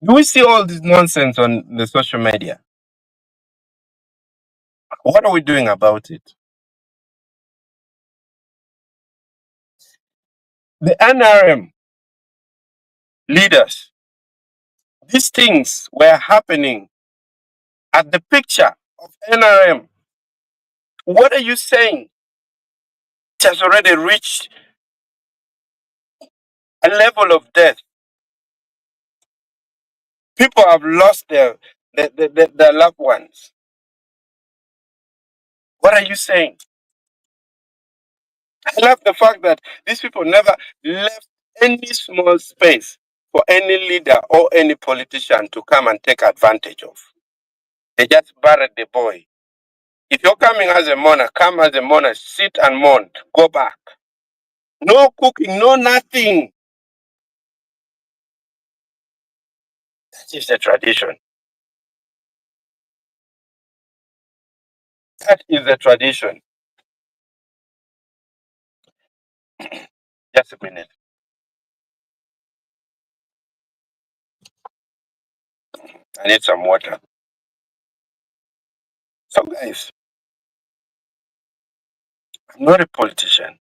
Do we see all this nonsense on the social media? What are we doing about it? The NRM leaders, these things were happening at the picture of NRM. What are you saying? It has already reached a level of death. People have lost their loved ones. What are you saying? I love the fact that these people never left any small space for any leader or any politician to come and take advantage of. They just buried the boy. If you're coming as a mourner, come as a mourner, sit and mourn, go back. No cooking, no nothing. That is the tradition. That is the tradition. Just a minute. I need some water. So, guys, I'm not a politician.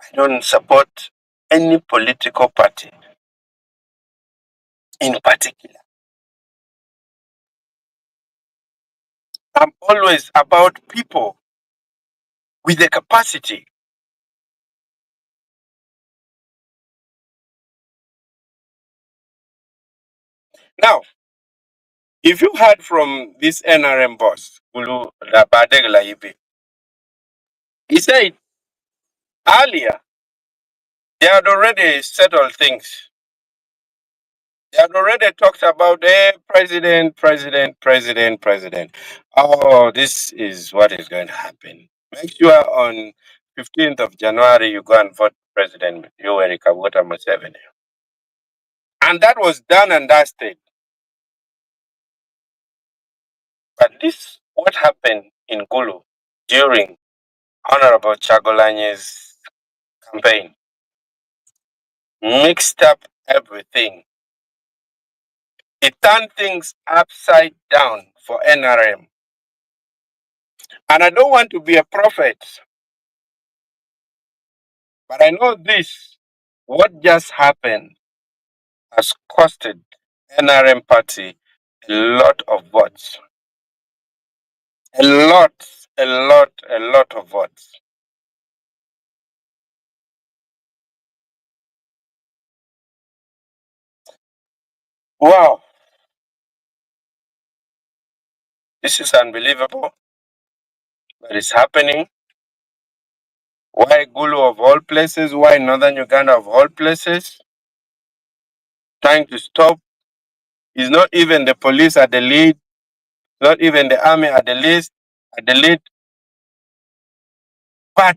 I don't support any political party in particular. I'm always about people with the capacity. Now, if you heard from this NRM boss, Gulu Rabadegla Ibe, he said earlier they had already settled things. They had already talked about president. Oh, this is what is going to happen. Make sure on 15th of January you go and vote President Yoweri Kaguta Museveni. And that was done and dusted. But this, what happened in Gulu during Honorable Chagolanyi's campaign, mixed up everything. It turned things upside down for NRM. And I don't want to be a prophet, but I know this. What just happened has costed NRM party a lot of votes. A lot of votes. Wow. This is unbelievable. But it's happening. Why Gulu of all places? Why Northern Uganda of all places? Trying to stop. It's not even the police at the lead, not even the army at the lead. But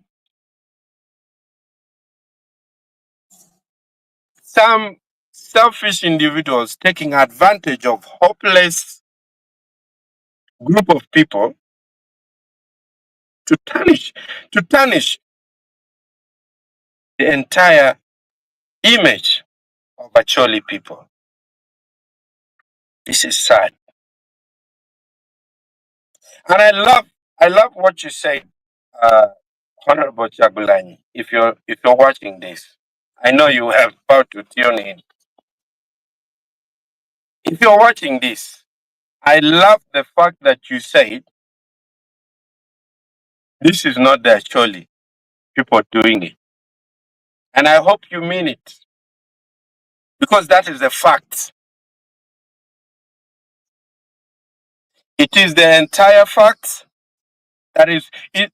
some selfish individuals taking advantage of hopeless group of people to tarnish the entire image of Acholi people. This is sad. And I love what you said, uh, Honorable Chagulanyi. If you're watching this, I know you have about to tune in. If you're watching this, I love the fact that you said this is not the Acholi people doing it. And I hope you mean it. Because that is the fact. It is the entire fact. That is it.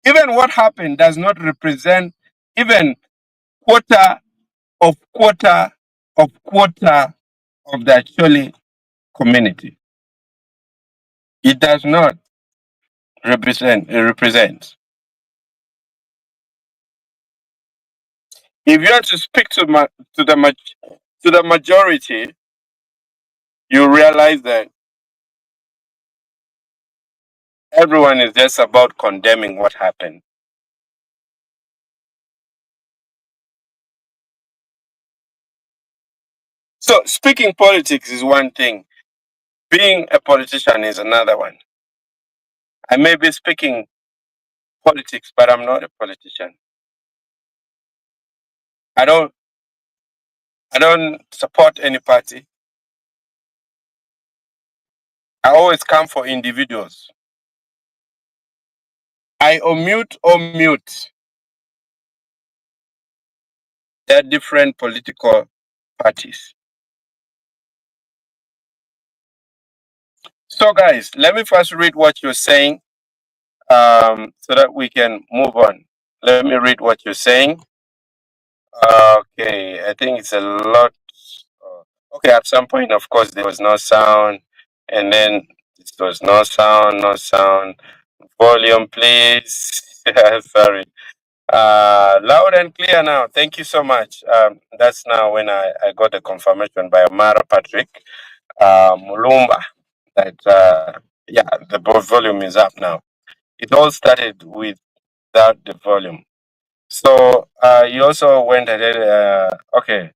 Even what happened does not represent even quarter quarter quarter of the actually community. It does not represent. If you are to speak to the majority, you realize that everyone is just about condemning what happened. So speaking politics is one thing. Being a politician is another one. I may be speaking politics, but I'm not a politician. I don't I don't support any party. I always come for individuals. I omit or mute their different political parties. So, guys, let me first read what you're saying so that we can move on. Let me read what you're saying. Okay, I think it's a lot. Okay, at some point, of course, there was no sound, and then there was no sound, no sound. Volume, please. Sorry. Loud and clear now. Thank you so much. That's now when I got the confirmation by Amara Patrick Mulumba that yeah, the volume is up now. It all started without the volume. So you also went ahead. Okay,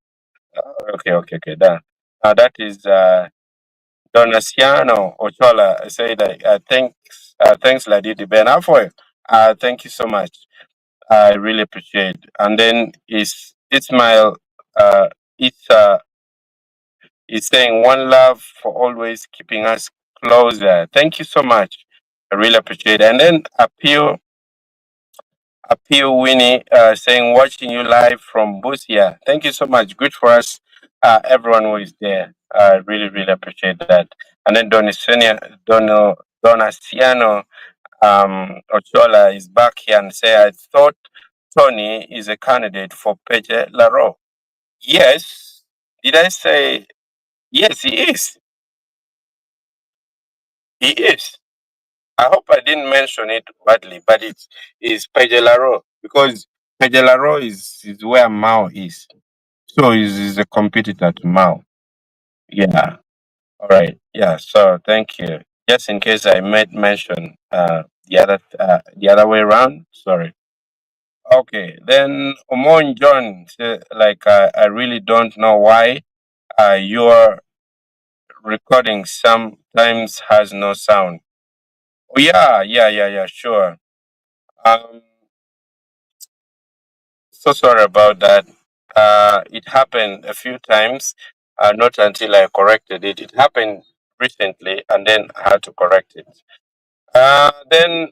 okay, done. That is Donaciano Ochola. Say that thanks, Lady Ben Afoy. Thank you so much. I really appreciate. And then is Ismail it's is saying one love for always keeping us closer. Thank you so much. I really appreciate it. And then Appeal Winnie saying watching you live from Busia. Thank you so much. Good for us. Everyone who is there. I really appreciate that. And then Donaciano Ochola is back here and say I thought Tony is a candidate for Peje Laro. Yes. Did I say yes? He is. He is. I hope I didn't mention it badly, but it's Peje Laro because Peje Laro is where Mao is. So he's a competitor to Mao. Yeah. All right. Yeah. So thank you. Just in case I made mention the other way around. Sorry. Okay. Then Omon John, like I really don't know why your recording sometimes has no sound. Oh yeah. Sure. Um. So sorry about that. It happened a few times. Not until I corrected it. It happened recently, and then I had to correct it. Then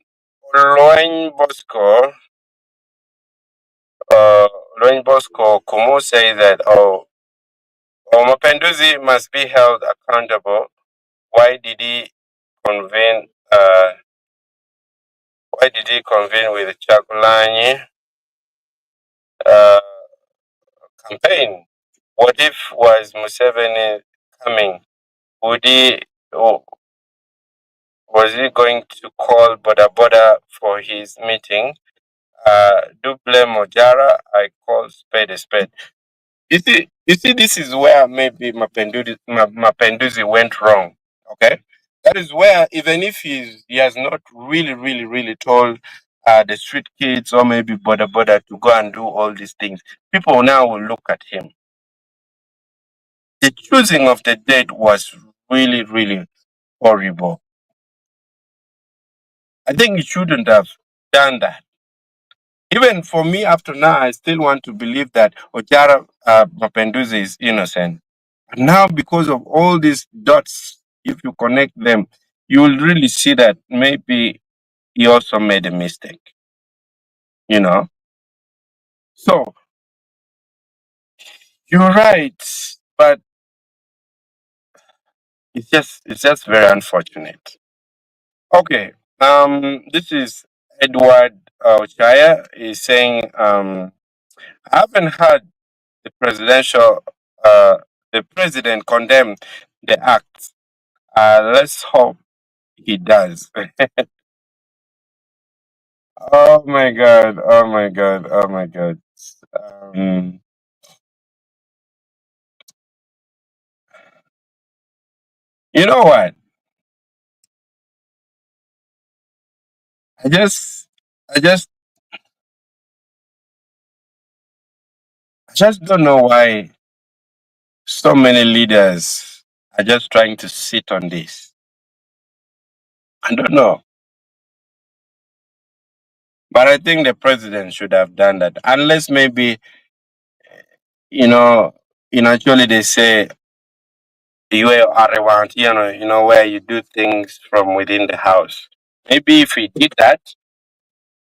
Loin Bosco, Loin Bosco Kumu says that Mapenduzi must be held accountable. Why did he convene? Why did he convene with Chakulani campaign? What if was Museveni coming? Would he? Was he going to call Boda for his meeting? Do blame Ojara. I call spade a spade. You see, this is where maybe Mapenduzi went wrong. Okay, that is where even if he has not really told the street kids or maybe border to go and do all these things, people now will look at him. The choosing of the date was really horrible. I think he shouldn't have done that. Even for me, after now, I still want to believe that Ojara Mapenduzi is innocent. Now, because of all these dots, if you connect them, you will really see that maybe he also made a mistake, you know? So you're right, but it's just very unfortunate. Okay. This is Edward Ochaya is saying, I haven't heard the presidential the president condemn the act. Let's hope he does. Oh my god! Oh my god! Oh my god! Um, you know what? I just, I just, I just don't know why so many leaders are just trying to sit on this. I don't know, but I think the president should have done that. Unless maybe you know, actually they say you are around, where you do things from within the house. Maybe if he did that,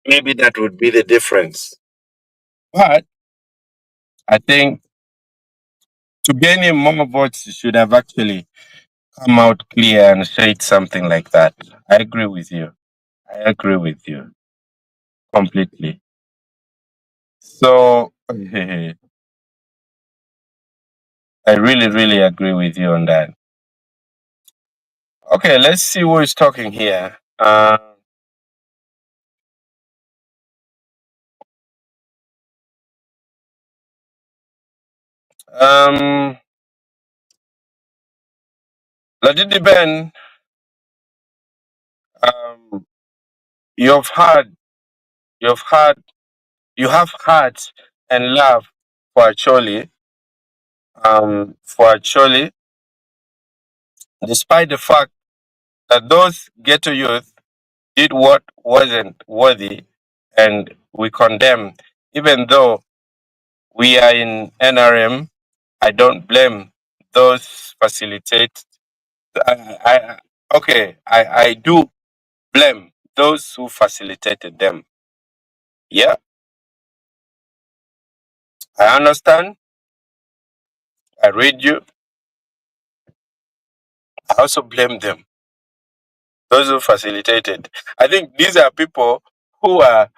maybe that would be the difference. But I think to gain him more votes, he should have actually come out clear and said something like that. I agree with you. I agree with you completely. So I really agree with you on that. Okay, let's see who is talking here. Um, Ladidi Ben, um, you've had, you've had, you have heart and love for Acholi, despite the fact that those ghetto youth did what wasn't worthy, and we condemn, even though we are in NRM. I don't blame those facilitate. I do blame those who facilitated them. Yeah, I understand. I read you. I also blame them. Those who facilitated. I think these are people who are.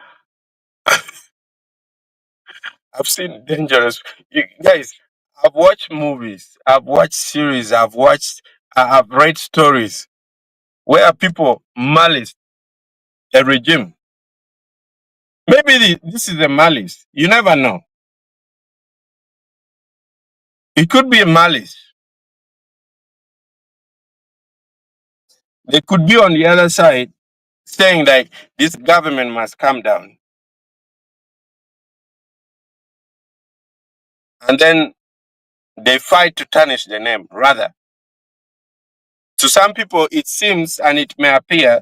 I've seen dangerous. You, guys, I've watched movies. I've watched series. I've read stories where people malice a regime. Maybe this is a malice. You never know. It could be a malice. They could be on the other side saying that this government must come down. And then they fight to tarnish the name. Rather, to some people, it seems and it may appear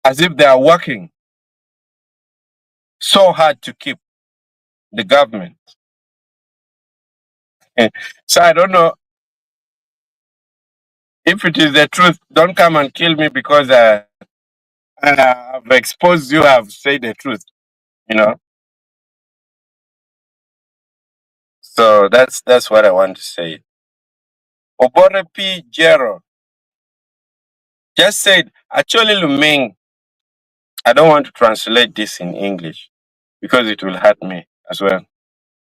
as if they are working so hard to keep the government. So I don't know if it is the truth. Don't come and kill me because I've exposed you, I've said the truth, you know. So that's what I want to say. Obore P. Jero just said, actually, Luming, I don't want to translate this in English because it will hurt me as well,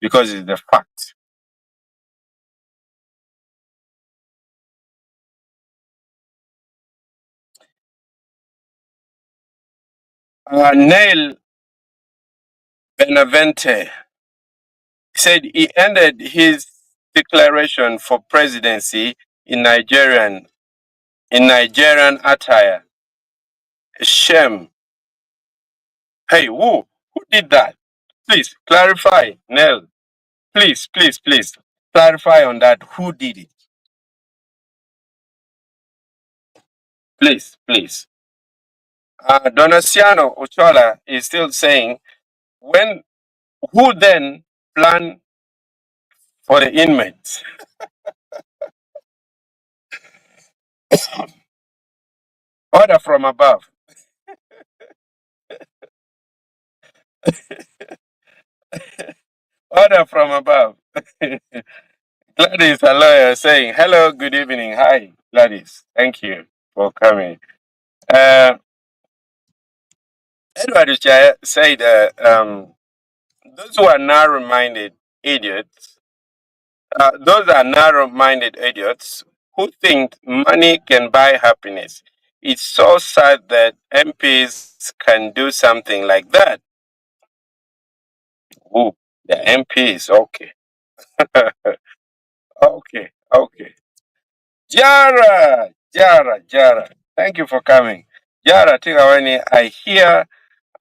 because it's the fact. Neil Benavente said he ended his declaration for presidency in Nigerian attire. Shame. Hey, who did that? Please clarify, Nell. Please clarify on that. Who did it? Please. Donaciano Ochola is still saying, when who then planned for the inmates? Order from above. Order from above. Gladys, a lawyer, saying, hello, good evening. Hi, Gladys. Thank you for coming. Edward Uchaya said, those who are narrow-minded idiots, those are narrow-minded idiots who think money can buy happiness. It's so sad that MPs can do something like that. Ooh, the MPs, okay. Okay. Jara. Thank you for coming. Jara Tigawani, I hear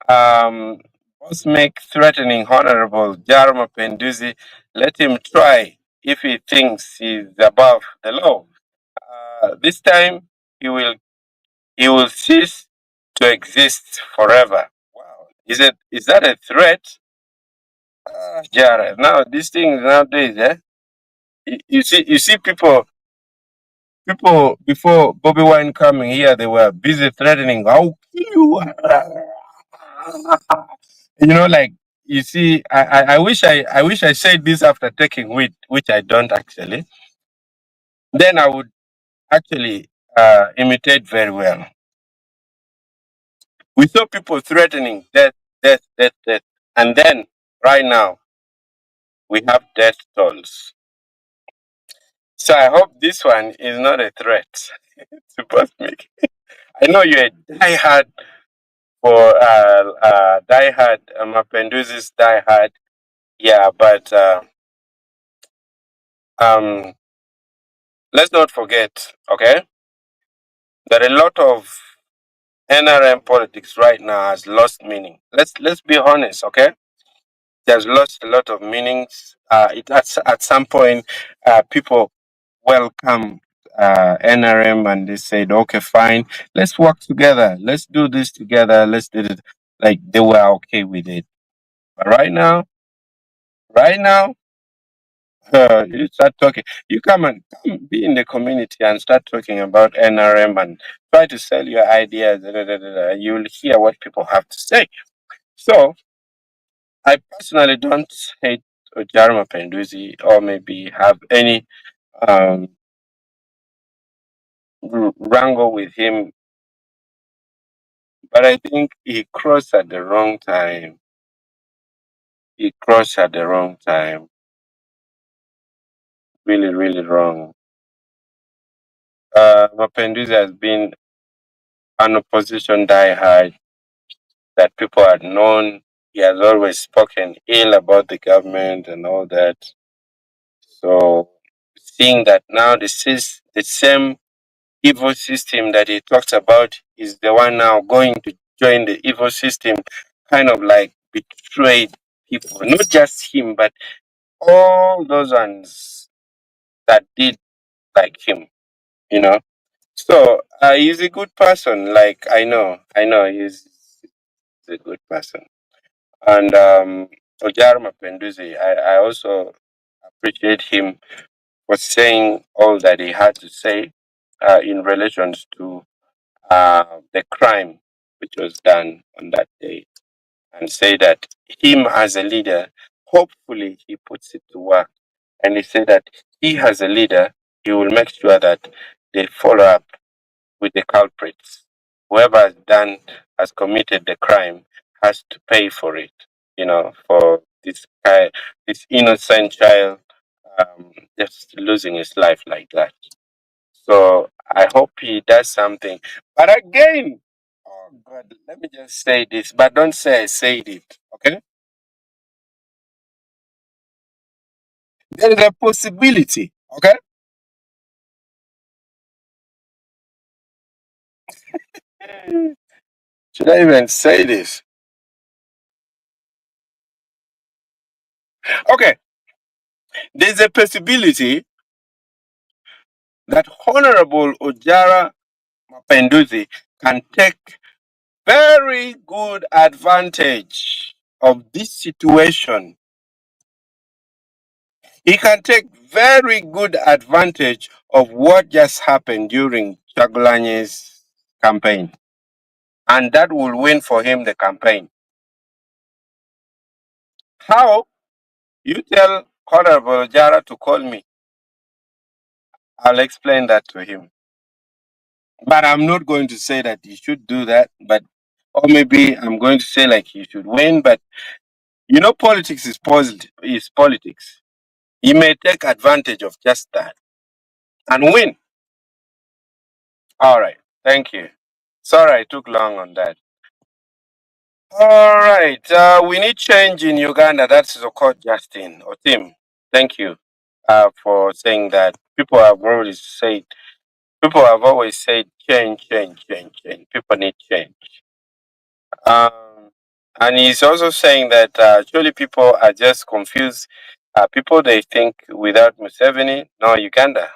Boss Make threatening Honorable Jarma Penduzi. Let him try if he thinks he's above the law. This time he will cease to exist forever. Wow. Is that a threat? Jara. Now these things nowadays, you see people before Bobi Wine coming here, they were busy threatening, I'll kill you. Like you see, I wish I said this after taking weed, which I don't actually. Then I would actually imitate very well. We saw people threatening death, and then right now we have death tolls. So I hope this one is not a threat to both me. I know you're a diehard for diehard Mapenduzi's diehard. Yeah, but um, let's not forget, okay, that a lot of NRM politics right now has lost meaning. Let's be honest, okay? It has lost a lot of meanings. At some point, people welcome NRM and they said, okay, fine, let's work together. Let's do this together. Let's do it. Like they were okay with it. But right now, you start talking. You come be in the community and start talking about NRM and try to sell your ideas. You will hear what people have to say. So I personally don't hate Ojarma Penduzi or maybe have any um, wrangle with him, but I think he crossed at the wrong time. He crossed at the wrong time. Really, really wrong. Mapenduzi has been an opposition diehard that people had known. He has always spoken ill about the government and all that. So seeing that now this is the same evil system that he talks about is the one now going to join the evil system, kind of like betrayed people. Not just him, but all those ones that did like him, you know. So he's a good person. Like I know he's a good person. And Ojarma Penduzi, I also appreciate him for saying all that he had to say in relations to the crime which was done on that day, and say that him as a leader, hopefully he puts it to work. And he said that he as a leader, he will make sure that they follow up with the culprits. Whoever has committed the crime has to pay for it. For this innocent child just losing his life like that. So I hope he does something. But again, oh God, let me just say this, but don't say I said it, okay? There is a possibility, okay? Should I even say this? Okay, there's a possibility that Honorable Ojara Mapenduzi can take very good advantage of this situation. He can take very good advantage of what just happened during Chagulanyi's campaign, and that will win for him the campaign. How? You tell Honorable Jara to call me. I'll explain that to him. But I'm not going to say that he should do that, but or maybe I'm going to say like he should win, but politics is politics. He may take advantage of just that and win. All right. Thank you. Sorry I took long on that. All right. We need change in Uganda. That's Zokot Justin or Tim. Thank you for saying that. People have always said change, change, change, change. People need change. Um, and he's also saying that actually people are just confused. People they think without Museveni, no Uganda.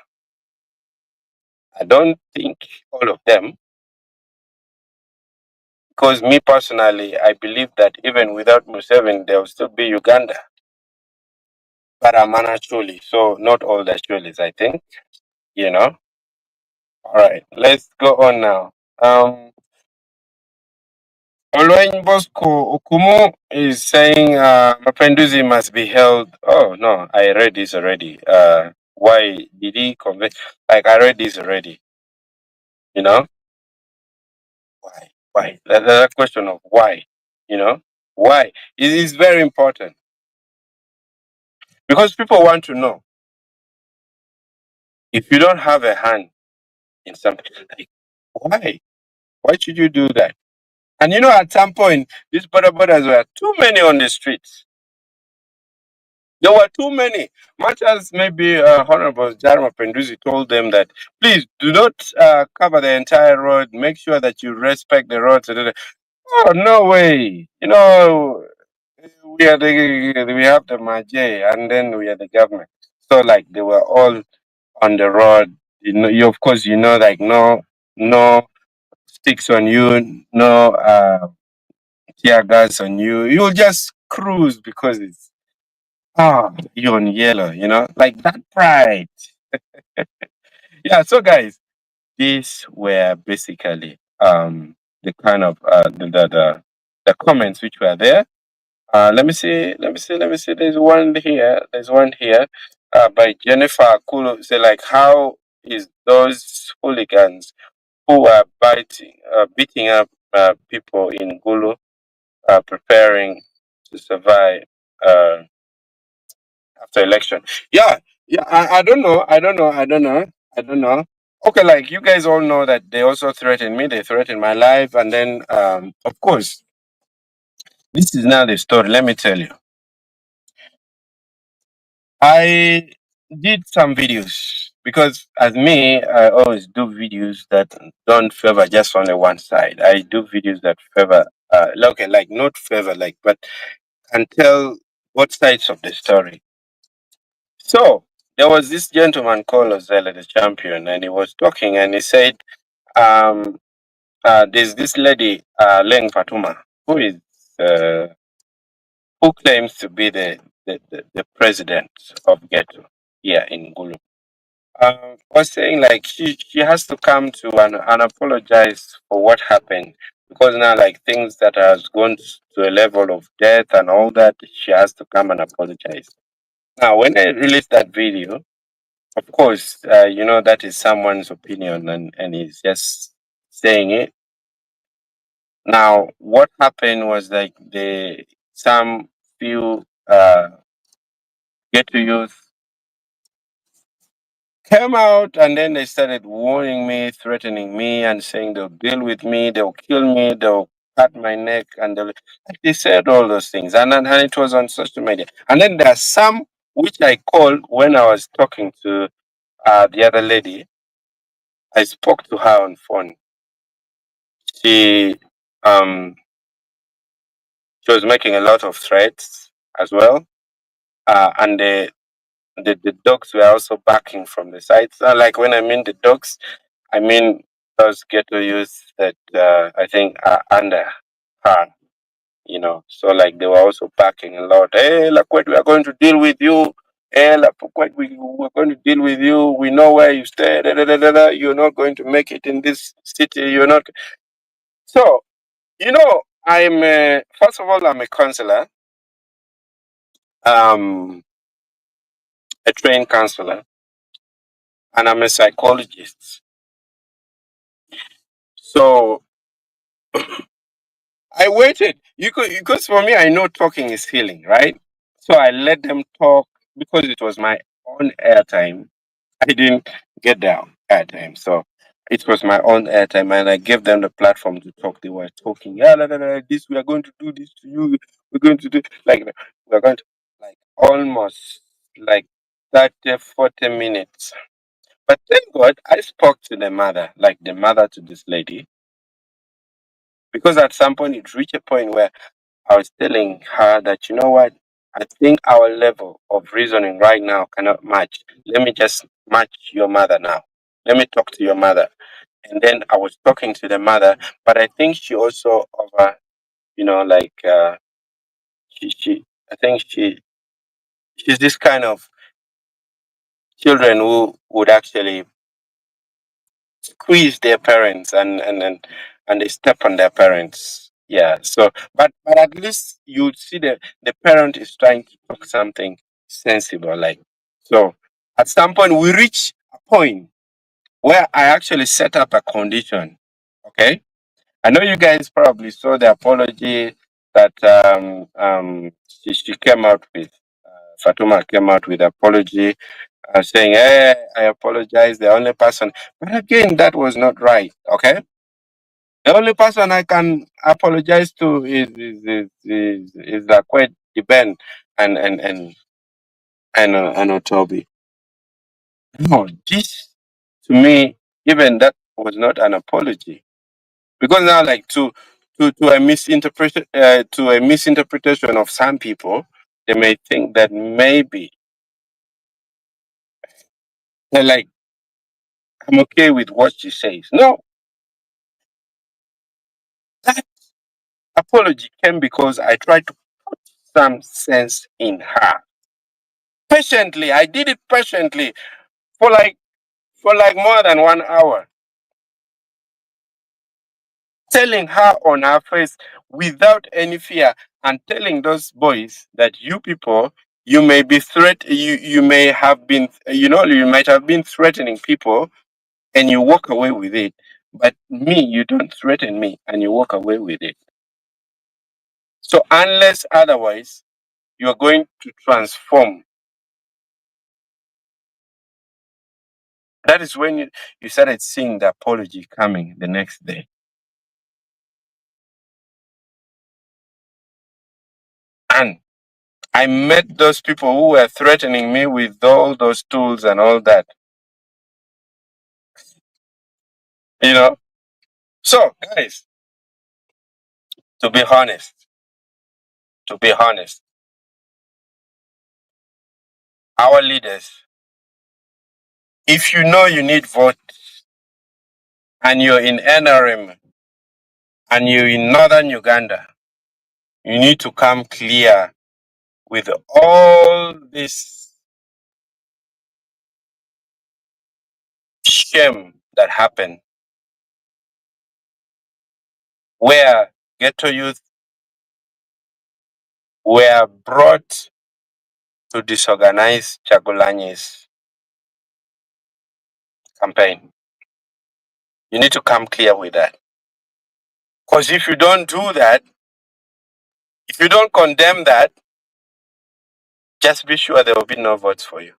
I don't think all of them, because me personally, I believe that even without Museveni, there will still be Uganda. But I'm an Acholi, so not all the Acholis, I think. You know. All right, let's go on now. Olwen Bosco Okumu is saying Mapenduzi must be held. Oh no, I read this already. Why did he convey? Like I read this already. You know why? Why? That's a question of why. You know why? It is very important because people want to know if you don't have a hand in something. Like why? Why should you do that? And at some point, these brothers were too many on the streets. There were too many. Much as maybe Honorable Jarma Penduzi told them that, please do not cover the entire road. Make sure that you respect the roads. Oh, no way. We have the Majay and then we are the government. So like they were all on the road. Of course, like no sticks on you, no tear gas on you. You'll just cruise because it's you're on yellow, like that pride. Yeah, so guys, these were basically the kind of the comments which were there. Let me see. There's one here by Jennifer Kulu. Say like, how is those hooligans who are beating up people in Gulu preparing to survive after election? Yeah, yeah. I don't know. I don't know. Okay, like you guys all know that they also threatened me. They threatened my life, and then of course, this is now the story. Let me tell you. I did some videos because, as me, I always do videos that don't favor just only one side. I do videos that favor, okay, like not favor, like, but can tell both sides of the story. So there was this gentleman called Ozella, the champion, and he was talking, and he said, um, "There's this lady, Leng Fatuma, who is uh, who claims to be the president of Ghetto here in Gulu. Was saying like she has to come to and apologize for what happened because now like things that has gone to a level of death and all that, she has to come and apologize. Now, when I released that video, of course, that is someone's opinion and he's just saying it. Now, what happened was like some few get to youth came out and then they started warning me, threatening me, and saying they'll deal with me, they'll kill me, they'll cut my neck, and they said all those things, and it was on social media. And then there are some which I called when I was talking to the other lady. I spoke to her on phone. She um she was making a lot of threats as well, and the dogs were also barking from the side. So, like when I mean the dogs, I mean those ghetto youths that I think are under her. So like they were also barking a lot. Hey, Lakwet, we are going to deal with you. Hey, Lakwet, we're going to deal with you. We know where you stay. Da, da, da, da, da. You're not going to make it in this city. You're not. So, I'm first of all, I'm a counselor, um, a trained counselor, and I'm a psychologist. So I waited. Because for me, I know talking is healing, right? So I let them talk because it was my own airtime. I didn't get their airtime, so it was my own airtime, and I gave them the platform to talk. They were talking, yeah, la, la, la, this we are going to do this to you. We're going to do like we're going to like almost like 30, 40 minutes. But thank God I spoke to the mother, like the mother to this lady, because at some point it reached a point where I was telling her that, you know what, I think our level of reasoning right now cannot match. Let me just match your mother now. Let me talk to your mother. And then I was talking to the mother, but I think she also over, like she I think she's this kind of children who would actually squeeze their parents and they step on their parents. Yeah. So but at least you see the parent is trying to talk something sensible, like so at some point we reach a point where I actually set up a condition. Okay. I know you guys probably saw the apology that she came out with. Fatuma came out with apology, saying, "Hey, I apologize." The only person, but again, that was not right. Okay, the only person I can apologize to is Lakwet Ben and Otobi. No, this to me, even that was not an apology. Because now like to a misinterpretation of some people, they may think that maybe they're like, I'm okay with what she says. No, that apology came because I tried to put some sense in her. Patiently, I did it patiently for like more than 1 hour, telling her on her face without any fear, and telling those boys that you people, you may be you may have been, you might have been threatening people and you walk away with it, but me, you don't threaten me and you walk away with it. So unless otherwise, you're going to transform. That is when you started seeing the apology coming the next day. And I met those people who were threatening me with all those tools and all that. You know? So, guys, to be honest, to be honest, our leaders, if you know you need vote and you're in NRM and you're in northern Uganda, you need to come clear with all this shame that happened, where ghetto youth were brought to disorganize Chagulanyi's campaign. You need to come clear with that. Because if you don't do that, if you don't condemn that, just be sure there will be no votes for you.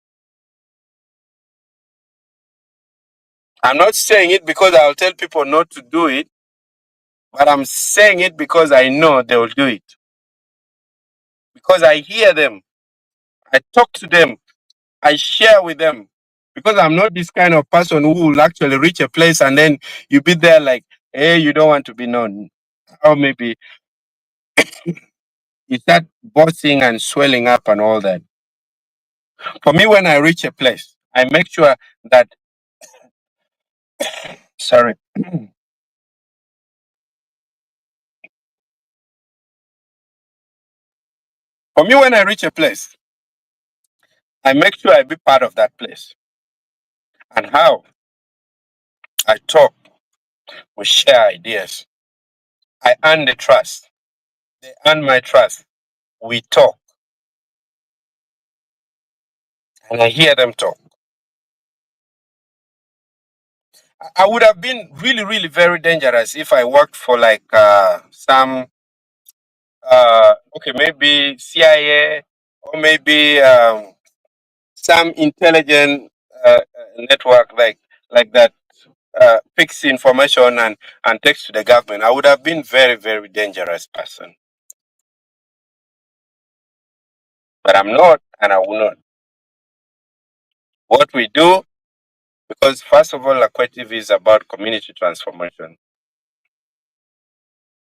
I'm not saying it because I'll tell people not to do it, but I'm saying it because I know they will do it. Because I hear them. I talk to them. I share with them. Because I'm not this kind of person who will actually reach a place and then you be there like, hey, you don't want to be known. Or maybe you start bossing and swelling up and all that. For me, when I reach a place, I make sure that, sorry, for me, when I reach a place, I make sure I be part of that place. And how I talk, we share ideas. I earn the trust. They earn my trust. We talk, and I hear them talk. I would have been really, really very dangerous if I worked for like some, okay, maybe CIA or maybe some intelligent network like that fix information and takes to the government. I would have been very, very dangerous person. But I'm not, and I will not. What we do, because first of all, Aquative is about community transformation,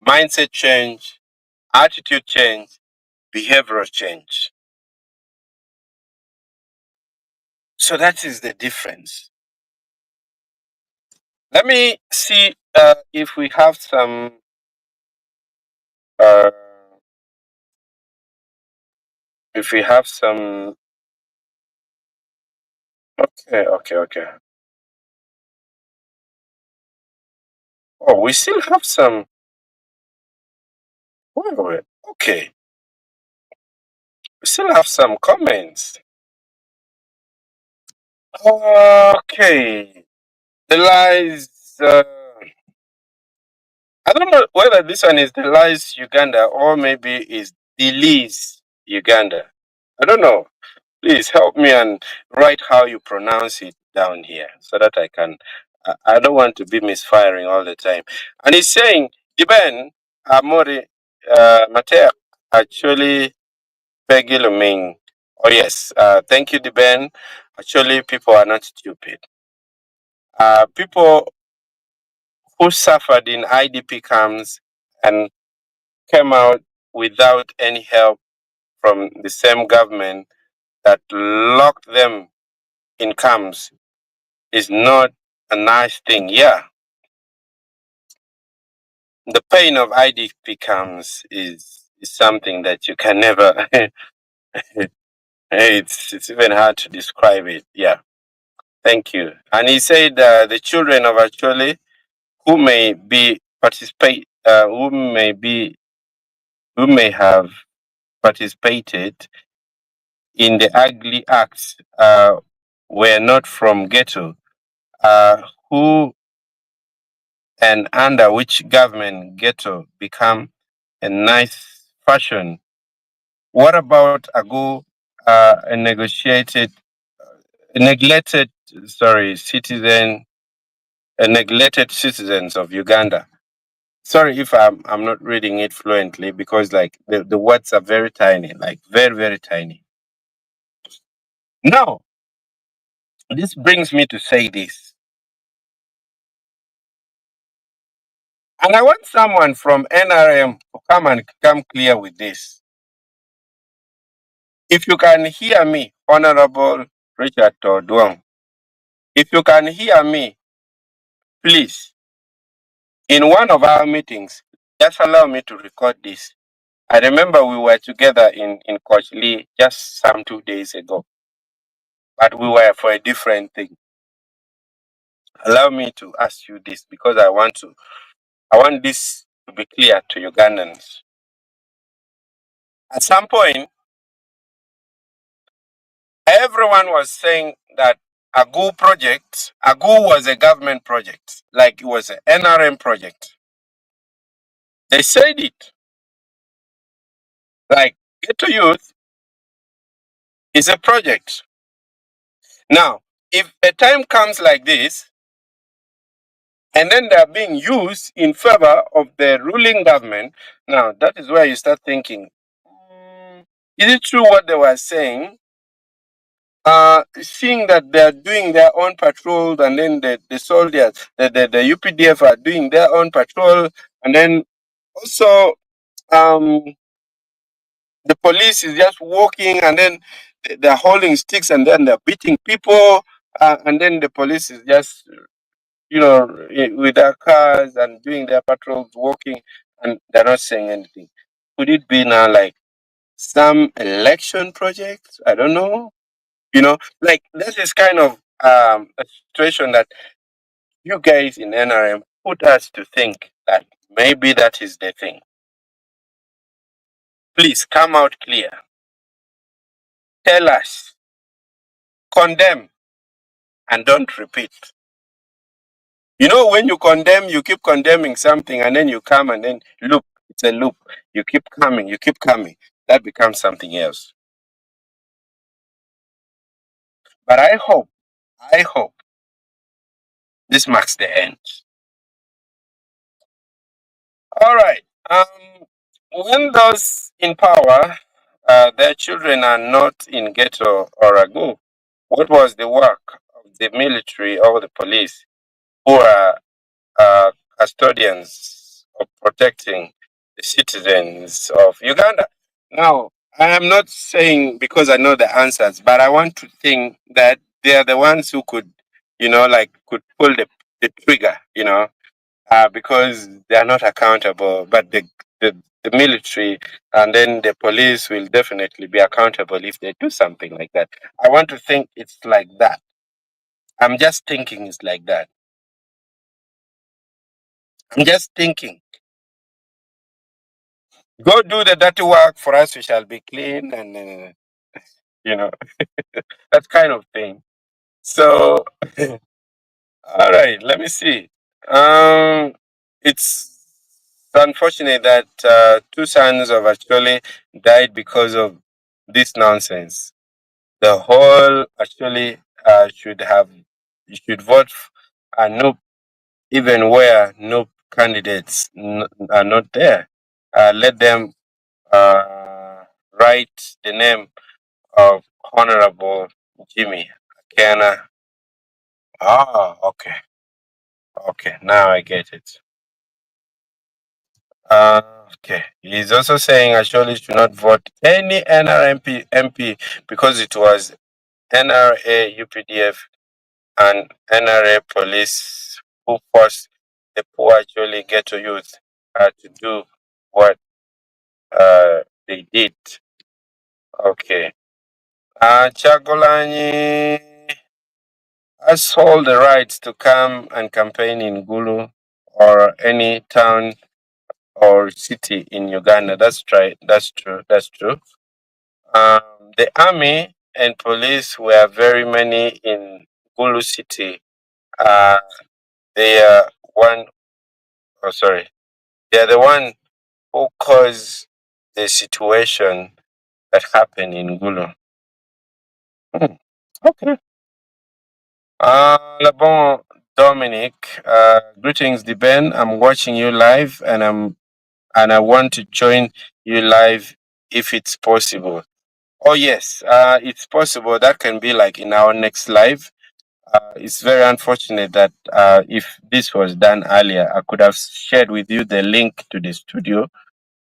mindset change, attitude change, behavioral change. So that is the difference. Let me see if we have some. Uh, if we have some. Okay. Oh, we still have some. Wait. Okay, we still have some comments. Okay, the lies. I don't know whether this one is the lies Uganda or maybe is Delize Uganda. I don't know. Please help me and write how you pronounce it down here so that I can. I don't want to be misfiring all the time. And he's saying, Diben Amori Matea actually Peggy Luming. Oh, yes. Thank you, Diben. Actually, people are not stupid. People who suffered in IDP camps and came out without any help from the same government that locked them in camps is not a nice thing. Yeah, the pain of IDP camps is something that you can never. It's even hard to describe it. Yeah, thank you. And he said the children of actually who may be participate, who may have participated in the ugly acts were not from ghetto. Who and under which government ghetto become a nice fashion. What about ago a negotiated, neglected, sorry, citizen, neglected citizens of Uganda? Sorry if I'm not reading it fluently because like the words are very tiny, like very, very tiny. Now, this brings me to say this. And I want someone from NRM to come clear with this. If you can hear me, Honorable Richard Todwong, if you can hear me, please, in one of our meetings, just allow me to record this. I remember we were together in Coach Lee just some 2 days ago, but we were for a different thing. Allow me to ask you this because I want this to be clear to Ugandans. At some point, everyone was saying that AGU was a government project, like it was an NRM project. They said it. Like Ghetto Youth is a project. Now, if a time comes like this, and then they are being used in favor of the ruling government, now that is where you start thinking, Is it true what they were saying? Seeing that they are doing their own patrols, and then the soldiers, the UPDF are doing their own patrol, and then also um, the police is just walking, and then they're holding sticks, and then they're beating people, and then the police is just with their cars and doing their patrols, walking, and they're not saying anything. Could it be now like some election project? I don't know. Like this is kind of a situation that you guys in NRM put us to think that maybe that is the thing. Please come out clear. Tell us, condemn, and don't repeat. When you condemn, you keep condemning something, and then you come and then loop. It's a loop. You keep coming, you keep coming. That becomes something else. But I hope this marks the end. All right. When those in power, their children are not in ghetto or ago, what was the work of the military or the police who are uh, custodians of protecting the citizens of Uganda? Now, I am not saying because I know the answers, but I want to think that they are the ones who could, could pull the trigger, because they are not accountable. But the military and then the police will definitely be accountable if they do something like that. I want to think it's like that. I'm just thinking it's like that. I'm just thinking. Go do the dirty work for us, we shall be clean, and you know that kind of thing. So, all right, let me see. It's unfortunate that two sons of actually died because of this nonsense. The whole actually should vote no, even where no candidates are not there. Let them write the name of Honorable Jimmy Akena. Ah, okay, okay, now I get it. Okay. He's also saying actually should not vote any NRMP MP because it was NRA UPDF and NRA police who forced the poor actually ghetto youth to do what they did. Okay. Chagolanyi has all the rights to come and campaign in Gulu or any town or city in Uganda. That's right. That's true. That's true. The army and police were very many in Gulu city. Uh, they are one. Oh, sorry. They are the one who caused the situation that happened in Gulu. Hmm. Okay. Labon Dominic, greetings, Ben. I'm watching you live, and I want to join you live if it's possible. Oh yes, it's possible. That can be like in our next live. It's very unfortunate that if this was done earlier, I could have shared with you the link to the studio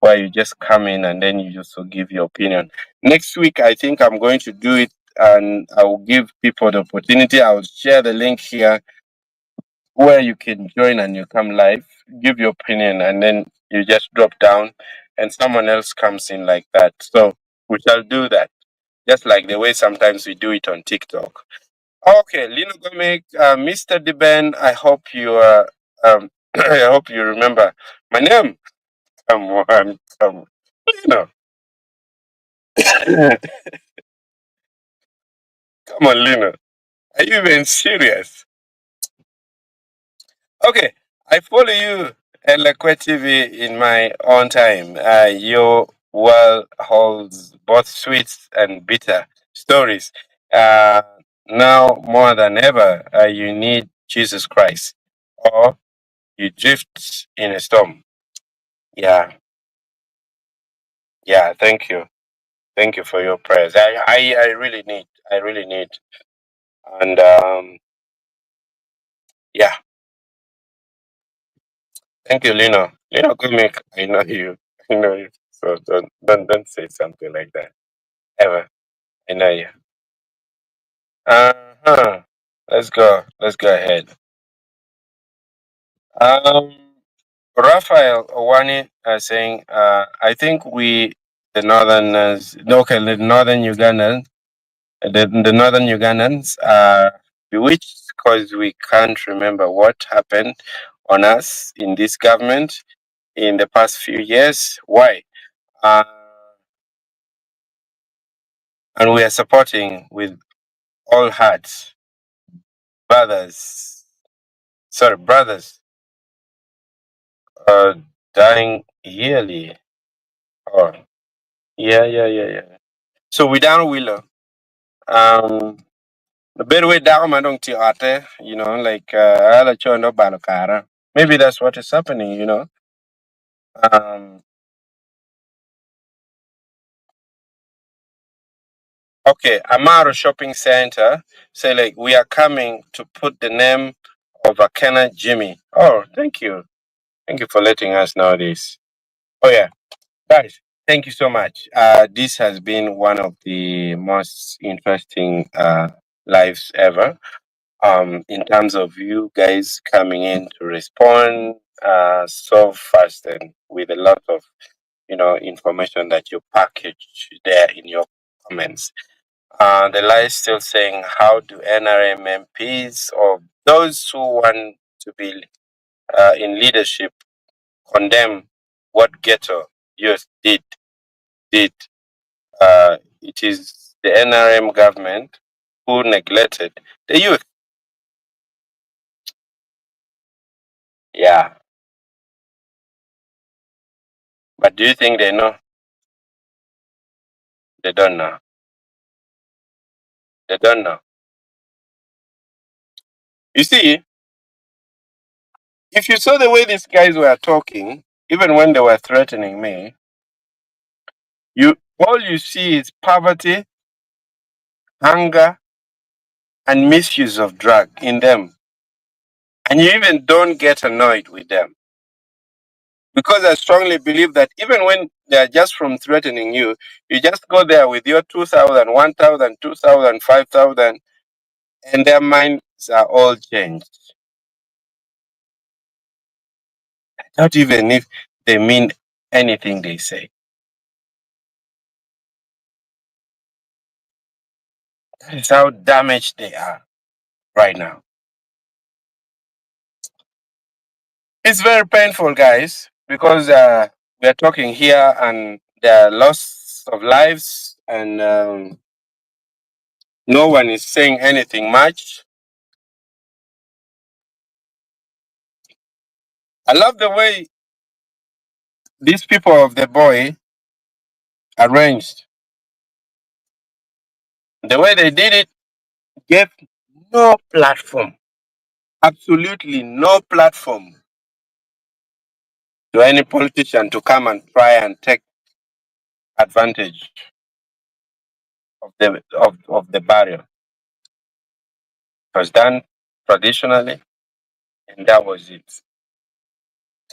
where you just come in and then you just give your opinion. Next week, I think I'm going to do it and I will give people the opportunity. I will share the link here where you can join and you come live, give your opinion, and then you just drop down and someone else comes in like that. So we shall do that, just like the way sometimes we do it on TikTok. Okay, Lino Gomez, Mr. Deben, I hope you I hope you remember my name. Come on, come on. Lino. Come on, Lino. Are you even serious? Okay, I follow you and Lekwe TV in my own time. Your world holds both sweet and bitter stories. Uh, Now more than ever, you need Jesus Christ, or you drift in a storm. Yeah, yeah. Thank you. Thank you for your prayers. I really need. I really need. And yeah, thank you, Lino. Lino, good make. I know you. I know you. So don't say something like that ever. I know you. Uh-huh. Let's go. Let's go ahead. Um, Raphael Owani saying, I think we, the Northerners, no, okay, the Northern Ugandans, the Northern Ugandans are bewitched because we can't remember what happened on us in this government in the past few years. Why? Uh, and we are supporting with all hearts, brothers. Sorry, brothers are dying yearly. Oh, yeah. So we down Willow. Um, the better way down, I don't ate, like I'll show no balokara. Maybe that's what is happening. Um, okay, Amaro Shopping Center say like we are coming to put the name of Akena Jimmy. Oh, thank you for letting us know this. Oh yeah, guys, thank you so much. This has been one of the most interesting lives ever. In terms of you guys coming in to respond so fast and with a lot of information that you package there in your comments. The lie is still saying, how do NRM MPs or those who want to be in leadership condemn what ghetto youth did? It is the NRM government who neglected the youth. Yeah, but do you think they know? They don't know. They don't know. You see, if you saw the way these guys were talking, even when they were threatening me, all you see is poverty, hunger, and misuse of drug in them. And you even don't get annoyed with them. Because I strongly believe that even when they are just from threatening you, you just go there with your 2,000, 1,000, 2,000, 5,000, and their minds are all changed. Not even if they mean anything they say. That is how damaged they are right now. It's very painful, guys, because we are talking here and there are loss of lives, and no one is saying anything much. I love the way these people of the boy arranged. The way they did it gave no platform, absolutely no platform to any politician to come and try and take advantage of the barrier. It was done traditionally, and that was it.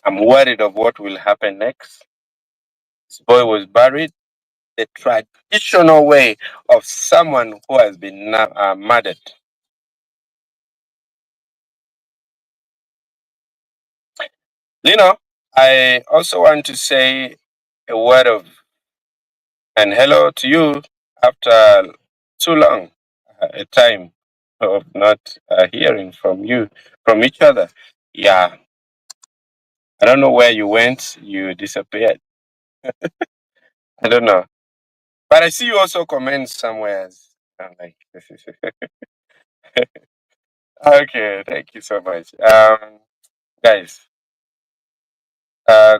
I'm worried of what will happen next. This boy was buried the traditional way of someone who has been murdered. I also want to say a word of and hello to you after too long a time of not hearing from each other. Yeah, I don't know where you went. You disappeared. I don't know, but I see you also comment somewhere. I'm like, okay, thank you so much, guys.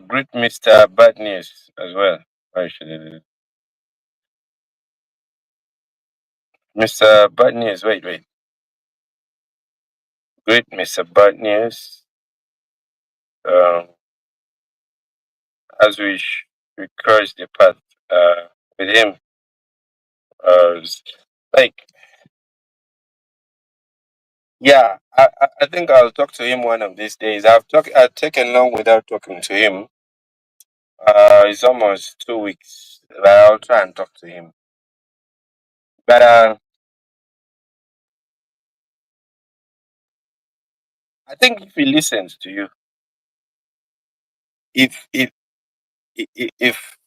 Greet Mr. Bad News as well. Why should it- Mr. Bad News, wait. Greet Mr. Bad News. Um, as we cross the path with him. Like, yeah, I think I'll talk to him one of these days. I've taken long without talking to him. It's almost 2 weeks, but I'll try and talk to him. But I think if he listens to you, if if if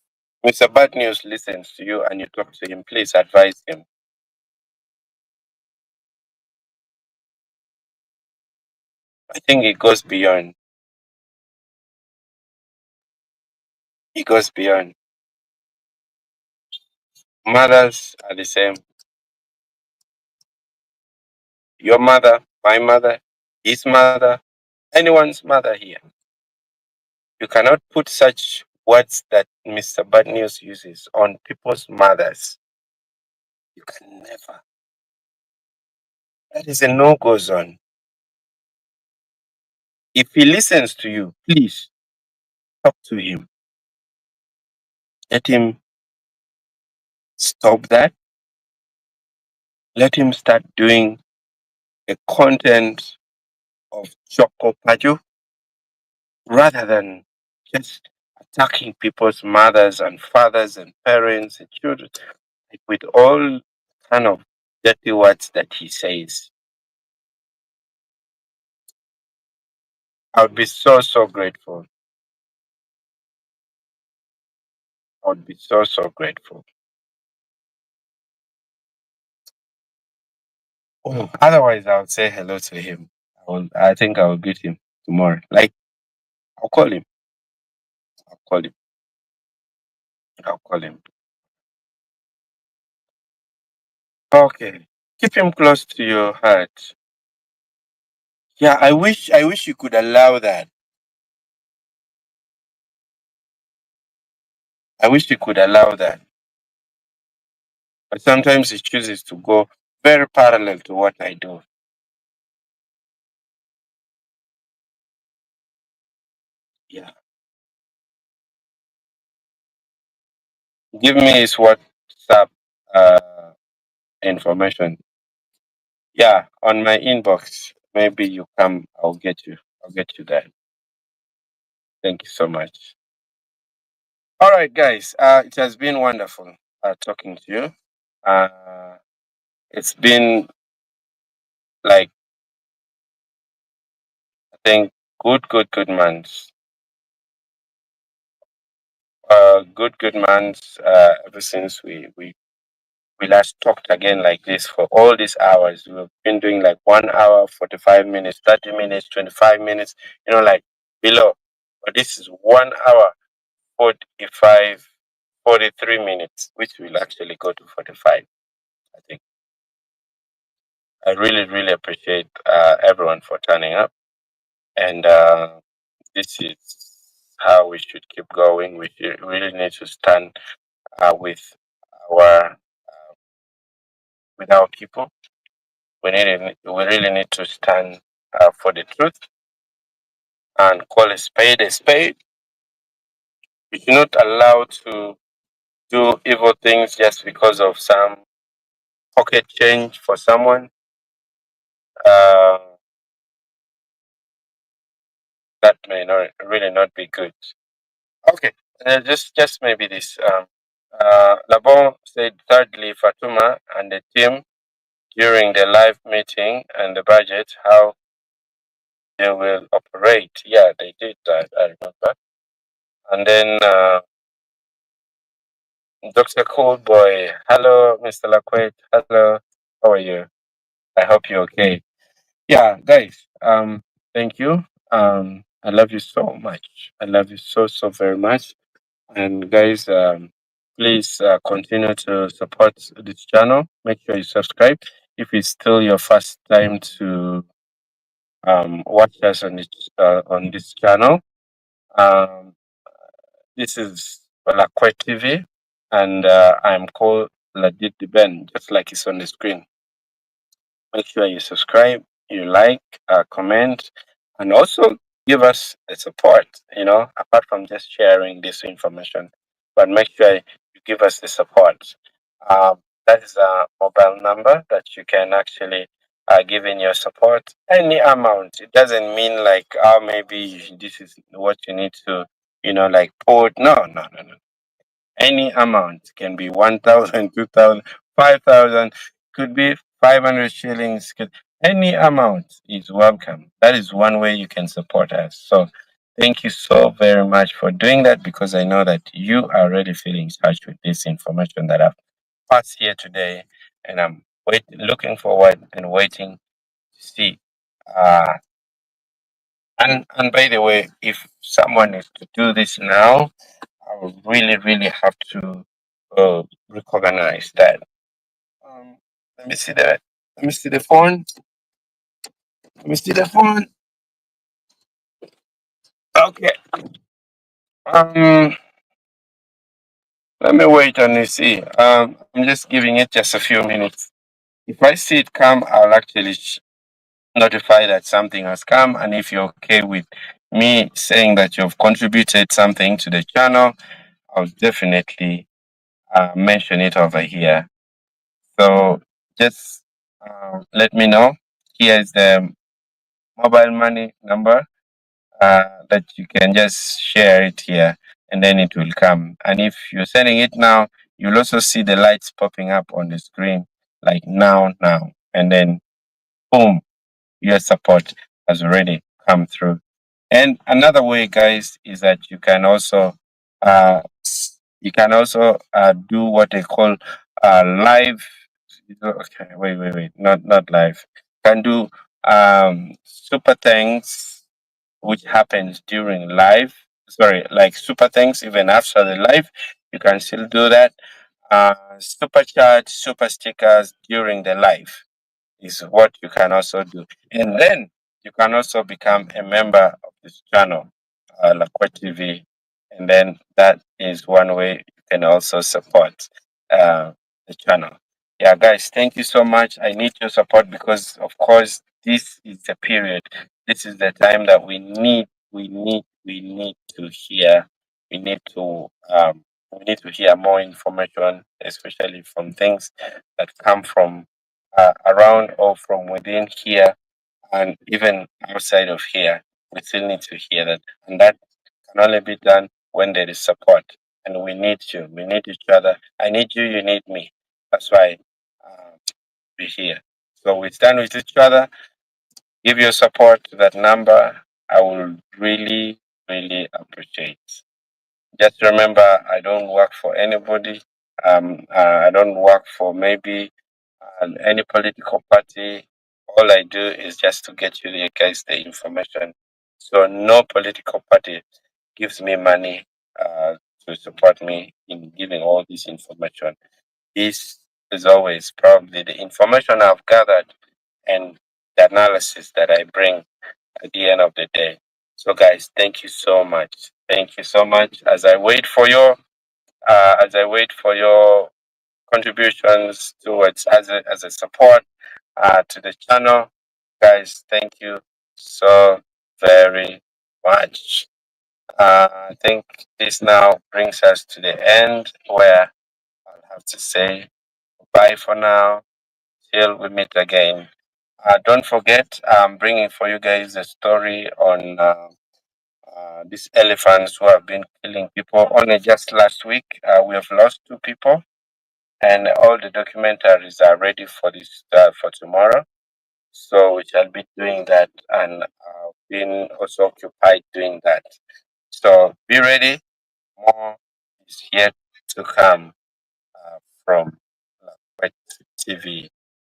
Mr. Bad News listens to you and you talk to him, please advise him. I think it goes beyond. It goes beyond. Mothers are the same. Your mother, my mother, his mother, anyone's mother here. You cannot put such words that Mr. Bad News uses on people's mothers. You can never. That is a no-go zone. If he listens to you, please talk to him. Let him stop that. Let him start doing the content of Choco Paju rather than just attacking people's mothers and fathers and parents and children like with all kind of dirty words that he says. I would be so grateful. I would be so grateful. Oh, otherwise, I would say hello to him. I think I will greet him tomorrow. Like, I'll call him. I'll call him. I'll call him. Okay. Keep him close to your heart. Yeah, I wish you could allow that. I wish you could allow that. But sometimes he chooses to go very parallel to what I do. Yeah. Give me his WhatsApp information. Yeah, on my inbox. Maybe you come, I'll get you. I'll get you that. Thank you so much. All right, guys. It has been wonderful talking to you. Uh, it's been like I think good months. Good months. Ever since we last talked again like this for all these hours. We've been doing like 1 hour, 45 minutes, 30 minutes, 25 minutes. Like below. But this is 1 hour, 45, 43 minutes, which will actually go to 45. I think I really appreciate everyone for turning up, and this is how we should keep going. We really need to stand with our people. We really need to stand for the truth and call a spade a spade. We should not allow to do evil things just because of some pocket change for someone. Uh, that may not really not be good. Okay, just maybe this. Labon said thirdly, Fatuma and the team during the live meeting and the budget how they will operate. Yeah, they did that. I remember. And then Dr. Coolboy, hello, Mr. Laquette. Hello, how are you? I hope you're okay. Yeah, guys. Thank you. I love you so much. I love you so very much. And guys, please continue to support this channel. Make sure you subscribe. If it's still your first time to watch us on this channel, um, this is Balakwe TV, and I'm called Ladid Ben, just like it's on the screen. Make sure you subscribe, you like, comment, and also give us the support. Apart from just sharing this information, but make sure you give us the support. That is a mobile number that you can actually give in your support. Any amount. It doesn't mean like, oh, maybe this is what you need to, like put. No, no, no, no. Any amount can be 1,000, 2,000, 5,000, could be 500 shillings. Any amount is welcome. That is one way you can support us. So thank you so very much for doing that, because I know that you are really feeling touched with this information that I've passed here today. And I'm looking forward and waiting to see. Uh, and by the way, if someone is to do this now, I would really, really have to recognize that. Let me see that. Let me see the phone. Let me see the phone. Okay. Let me wait and see. I'm just giving it just a few minutes. If I see it come, I'll actually notify that something has come. And if you're okay with me saying that you've contributed something to the channel, I'll definitely mention it over here. So just let me know. Here is the mobile money number that you can just share it here, and then it will come. And if you're sending it now, you'll also see the lights popping up on the screen, like now, and then boom, your support has already come through. And another way, guys, is that you can also do what they call live. Okay, wait, not live. Can do super thanks, which happens during live. Sorry, like super thanks even after the live. You can still do that. Super chat, super stickers during the live is what you can also do. And then you can also become a member of this channel, Lakwa TV. And then that is one way you can also support the channel. Yeah, guys, thank you so much. I need your support because, of course, this is the period. This is the time that we need to hear. We need to hear more information, especially from things that come from around or from within here and even outside of here. We still need to hear that. And that can only be done when there is support. And we need you. We need each other. I need you, you need me. That's why we're here. So we stand with each other. Give your support to that number. I will really, really appreciate. Just remember, I don't work for anybody. I don't work for maybe any political party. All I do is just to get you guys the information. So no political party gives me money to support me in giving all this information. This is always probably the information I've gathered and the analysis that I bring at the end of the day. So guys, thank you so much. Thank you so much. As I wait for your contributions towards as a support to the channel, guys, thank you so very much. I think this now brings us to the end where I'll have to say bye for now till we meet again. Don't forget, I'm bringing for you guys a story on these elephants who have been killing people. Only just last week, we have lost 2 people, and all the documentaries are ready for this for tomorrow. So we shall be doing that, and being also occupied doing that. So be ready. More is yet to come from Lakwa TV.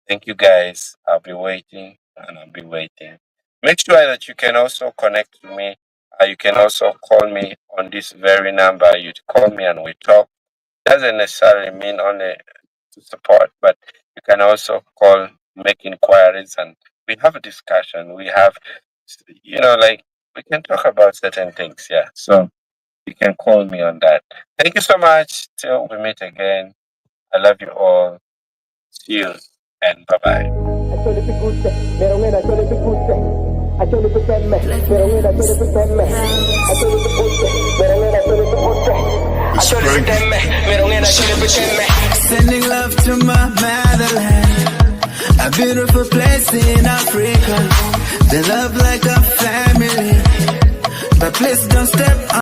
Thank you, guys. I'll be waiting, and I'll be waiting. Make sure that you can also connect to me. You can also call me on this very number. You call me and we talk. Doesn't necessarily mean only to support, but you can also call, make inquiries, and we have a discussion. We have, like we can talk about certain things. Yeah. So you can call me on that. Thank you so much. Till we meet again. I love you all. See you and bye bye. Sending love to my beautiful place in Africa. They love like a family. But please don't step